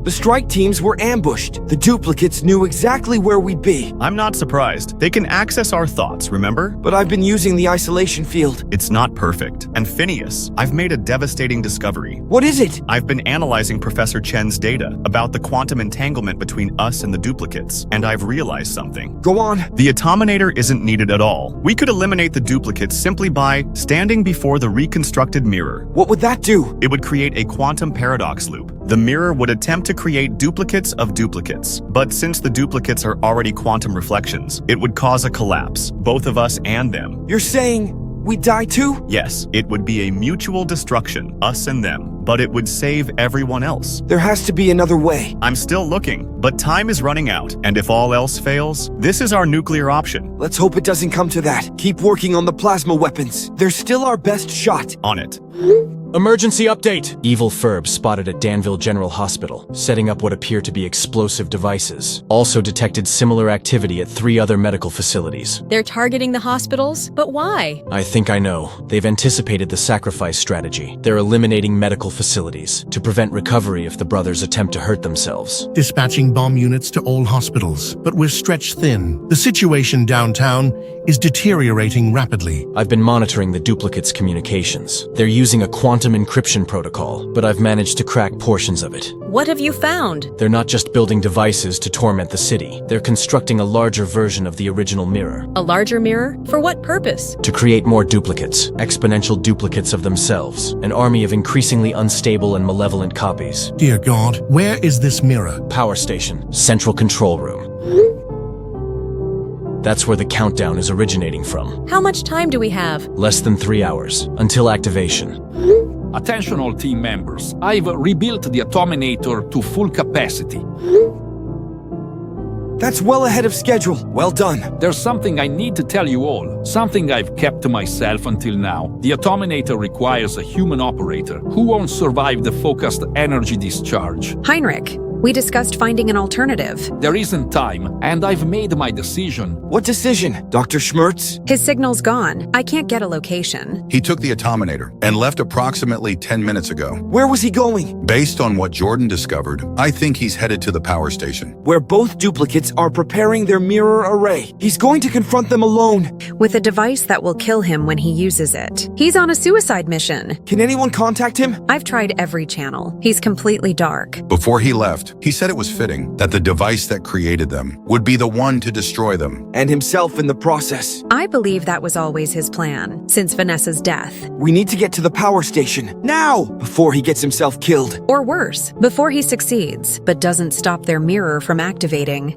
The strike teams were ambushed. The duplicates knew exactly where we'd be. I'm not surprised. They can access our thoughts, remember? But I've been using the isolation field. It's not perfect. And Phineas, I've made a devastating discovery. What is it? I've been analyzing Professor Chen's data about the quantum entanglement between us and the duplicates, and I've realized something. Go on. The atominator isn't needed at all. We could eliminate the duplicates simply by standing before the reconstructed mirror. What would that do? It would create a quantum paradox loop. The mirror would attempt to create duplicates of duplicates. But since the duplicates are already quantum reflections, it would cause a collapse, both of us and them. You're saying we die too? Yes, it would be a mutual destruction, us and them, but it would save everyone else. There has to be another way. I'm still looking, but time is running out, and if all else fails, this is our nuclear option. Let's hope it doesn't come to that. Keep working on the plasma weapons. They're still our best shot. On it. Emergency update! Evil Ferb spotted at Danville General Hospital, setting up what appear to be explosive devices. Also detected similar activity at 3 other medical facilities. They're targeting the hospitals? But why? I think I know. They've anticipated the sacrifice strategy. They're eliminating medical facilities to prevent recovery if the brothers attempt to hurt themselves. Dispatching bomb units to all hospitals, but we're stretched thin. The situation downtown is deteriorating rapidly. I've been monitoring the duplicates' communications. They're using a quantum encryption protocol, but I've managed to crack portions of it. What have you found? They're not just building devices to torment the city. They're constructing a larger version of the original mirror. A larger mirror? For what purpose? To create more duplicates, exponential duplicates of themselves, an army of increasingly unstable and malevolent copies. Dear God, where is this mirror? Power station, central control room. That's where the countdown is originating from. How much time do we have? Less than 3 hours, until activation. Attention all team members, I've rebuilt the atominator to full capacity. That's well ahead of schedule. Well done. There's something I need to tell you all, something I've kept to myself until now. The atominator requires a human operator who won't survive the focused energy discharge. Heinrich, we discussed finding an alternative. There isn't time, and I've made my decision. What decision, Dr. Schmirtz? His signal's gone. I can't get a location. He took the atominator and left approximately 10 minutes ago. Where was he going? Based on what Jordan discovered, I think he's headed to the power station, where both duplicates are preparing their mirror array. He's going to confront them alone. With a device that will kill him when he uses it. He's on a suicide mission. Can anyone contact him? I've tried every channel. He's completely dark. Before he left, he said it was fitting that the device that created them would be the one to destroy them. And himself in the process. I believe that was always his plan, since Vanessa's death. We need to get to the power station, now! Before he gets himself killed. Or worse, before he succeeds, but doesn't stop their mirror from activating.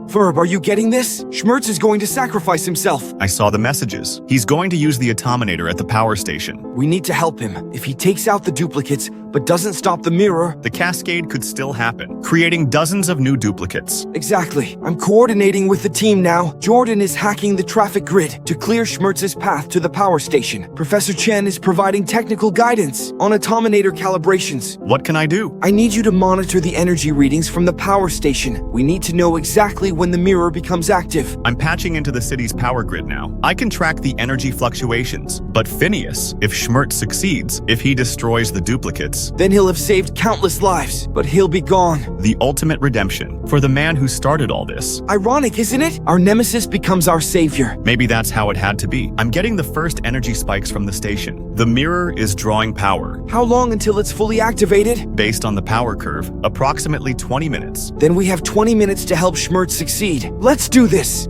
Ferb, are you getting this? Schmirtz is going to sacrifice himself. I saw the messages. He's going to use the atominator at the power station. We need to help him. If he takes out the duplicates, but doesn't stop the mirror, the cascade could still happen, creating dozens of new duplicates. Exactly. I'm coordinating with the team now. Jordan is hacking the traffic grid to clear Schmirtz's path to the power station. Professor Chen is providing technical guidance on atominator calibrations. What can I do? I need you to monitor the energy readings from the power station. We need to know exactly when the mirror becomes active. I'm patching into the city's power grid now. I can track the energy fluctuations. But Phineas, if Schmirtz succeeds, if he destroys the duplicates, seconds. Then he'll have saved countless lives, but he'll be gone. The ultimate redemption for the man who started all this. Ironic, isn't it? Our nemesis becomes our savior. Maybe that's how it had to be. I'm getting the first energy spikes from the station. The mirror is drawing power. How long until it's fully activated? Based on the power curve, approximately 20 minutes. Then we have 20 minutes to help Schmirtz succeed. Let's do this.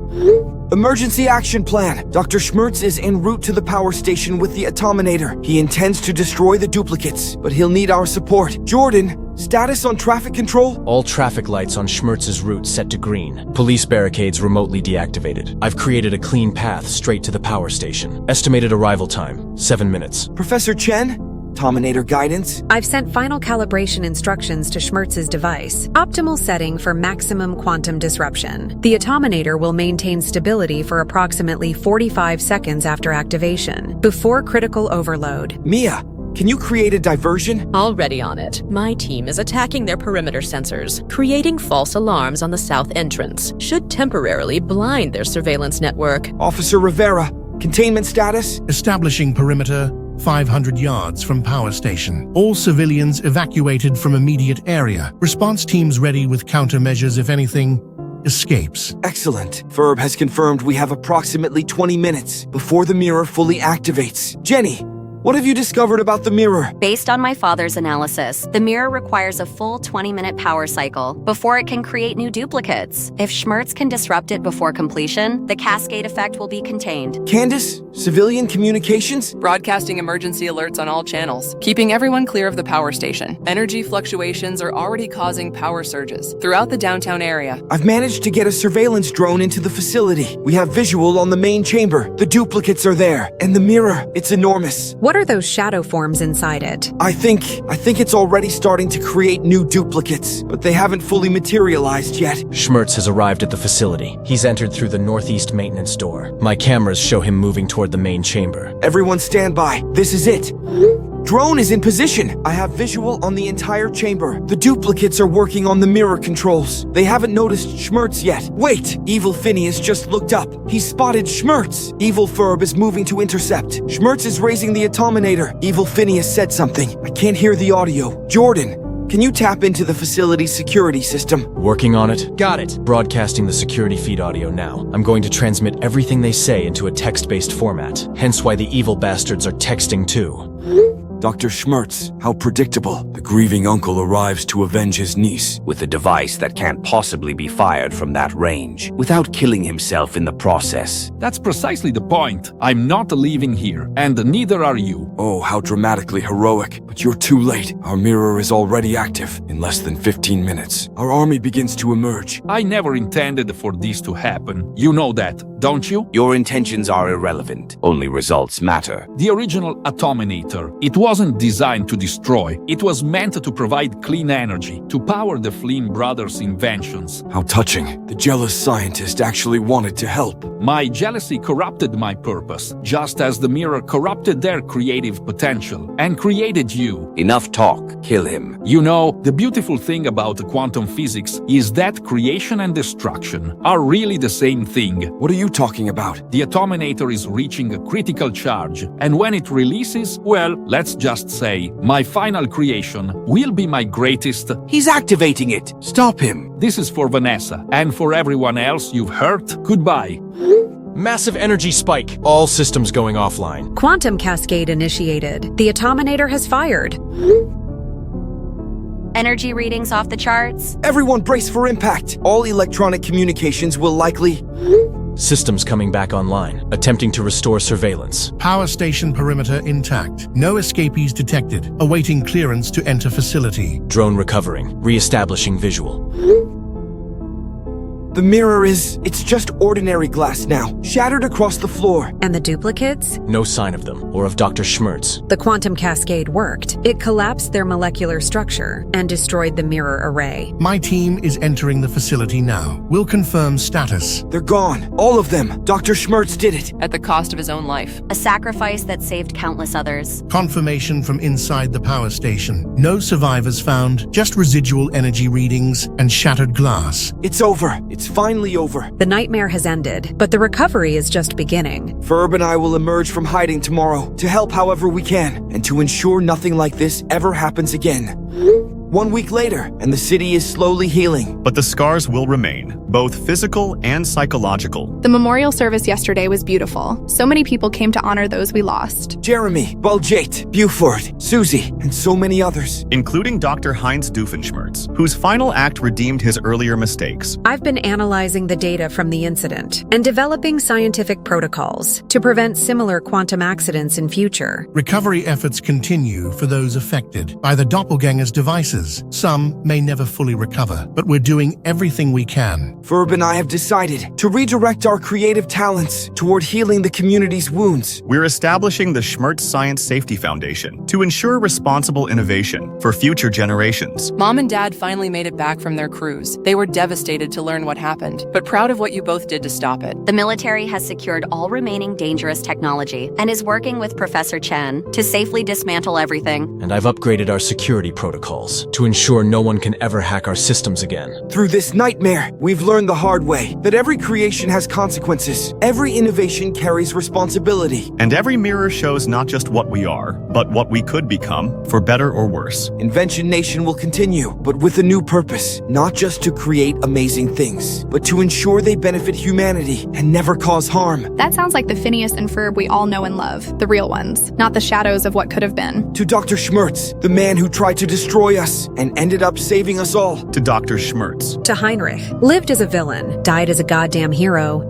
Emergency action plan. Dr. Schmirtz is en route to the power station with the atominator. He intends to destroy the duplicates, but he'll need our support. Jordan, status on traffic control? All traffic lights on Schmirtz's route set to green. Police barricades remotely deactivated. I've created a clean path straight to the power station. Estimated arrival time, 7 minutes. Professor Chen? Atominator guidance? I've sent final calibration instructions to Schmirtz's device. Optimal setting for maximum quantum disruption. The atominator will maintain stability for approximately 45 seconds after activation, before critical overload. Mia, can you create a diversion? Already on it. My team is attacking their perimeter sensors, creating false alarms on the south entrance. Should temporarily blind their surveillance network. Officer Rivera, containment status? Establishing perimeter 500 yards from power station. All civilians evacuated from immediate area. Response teams ready with countermeasures if anything escapes. Excellent. Ferb has confirmed we have approximately 20 minutes before the mirror fully activates. Jenny, what have you discovered about the mirror? Based on my father's analysis, the mirror requires a full 20-minute power cycle before it can create new duplicates. If Schmirtz can disrupt it before completion, the cascade effect will be contained. Candace, civilian communications? Broadcasting emergency alerts on all channels, keeping everyone clear of the power station. Energy fluctuations are already causing power surges throughout the downtown area. I've managed to get a surveillance drone into the facility. We have visual on the main chamber. The duplicates are there. And the mirror, it's enormous. What are those shadow forms inside it? I think it's already starting to create new duplicates, but they haven't fully materialized yet. Schmirtz has arrived at the facility. He's entered through the northeast maintenance door. My cameras show him moving toward the main chamber. Everyone stand by. This is it. Drone is in position. I have visual on the entire chamber. The duplicates are working on the mirror controls. They haven't noticed Schmirtz yet. Wait! Evil Phineas just looked up. He spotted Schmirtz. Evil Ferb is moving to intercept. Schmirtz is raising the atominator. Evil Phineas said something. I can't hear the audio. Jordan, can you tap into the facility's security system? Working on it. Got it. Broadcasting the security feed audio now. I'm going to transmit everything they say into a text-based format. Hence why the evil bastards are texting too. Dr. Schmirtz, how predictable. The grieving uncle arrives to avenge his niece with a device that can't possibly be fired from that range, without killing himself in the process. That's precisely the point. I'm not leaving here, and neither are you. Oh, how dramatically heroic. But you're too late. Our mirror is already active. In less than 15 minutes, our army begins to emerge. I never intended for this to happen. You know that, don't you? Your intentions are irrelevant. Only results matter. The original atominator, it wasn't designed to destroy. It was meant to provide clean energy, to power the Flynn brothers' inventions. How touching. The jealous scientist actually wanted to help. My jealousy corrupted my purpose, just as the mirror corrupted their creative potential, and created you. Enough talk. Kill him. You know, the beautiful thing about quantum physics is that creation and destruction are really the same thing. What are you talking about? The atominator is reaching a critical charge, and when it releases, well, let's just say, my final creation will be my greatest. He's activating it. Stop him. This is for Vanessa, and for everyone else you've hurt, goodbye. Massive energy spike. All systems going offline. Quantum cascade initiated. The atominator has fired. Energy readings off the charts. Everyone brace for impact. All electronic communications will likely... Systems coming back online, attempting to restore surveillance. Power station perimeter intact. No escapees detected. Awaiting clearance to enter facility. Drone recovering, re-establishing visual. The mirror it's just ordinary glass now, shattered across the floor. And the duplicates? No sign of them, or of Dr. Schmirtz. The quantum cascade worked. It collapsed their molecular structure and destroyed the mirror array. My team is entering the facility now. We'll confirm status. They're gone. All of them. Dr. Schmirtz did it. At the cost of his own life. A sacrifice that saved countless others. Confirmation from inside the power station. No survivors found, just residual energy readings and shattered glass. It's over. It's It's finally over. The nightmare has ended, but the recovery is just beginning. Ferb and I will emerge from hiding tomorrow to help however we can and to ensure nothing like this ever happens again. 1 week later, and the city is slowly healing. But the scars will remain, both physical and psychological. The memorial service yesterday was beautiful. So many people came to honor those we lost. Jeremy, Buljate, Buford, Susie, and so many others. Including Dr. Heinz Doofenshmirtz, whose final act redeemed his earlier mistakes. I've been analyzing the data from the incident and developing scientific protocols to prevent similar quantum accidents in future. Recovery efforts continue for those affected by the doppelganger's devices. Some may never fully recover, but we're doing everything we can. Ferb and I have decided to redirect our creative talents toward healing the community's wounds. We're establishing the Schmertz Science Safety Foundation to ensure responsible innovation for future generations. Mom and Dad finally made it back from their cruise. They were devastated to learn what happened, but proud of what you both did to stop it. The military has secured all remaining dangerous technology and is working with Professor Chen to safely dismantle everything. And I've upgraded our security protocols to ensure no one can ever hack our systems again. Through this nightmare, we've learned the hard way that every creation has consequences. Every innovation carries responsibility. And every mirror shows not just what we are, but what we could become, for better or worse. Invention Nation will continue, but with a new purpose. Not just to create amazing things, but to ensure they benefit humanity and never cause harm. That sounds like the Phineas and Ferb we all know and love. The real ones, not the shadows of what could have been. To Dr. Schmertz, the man who tried to destroy us and ended up saving us all. To Dr. Schmertz. To Heinrich, lived as a villain, died as a goddamn hero,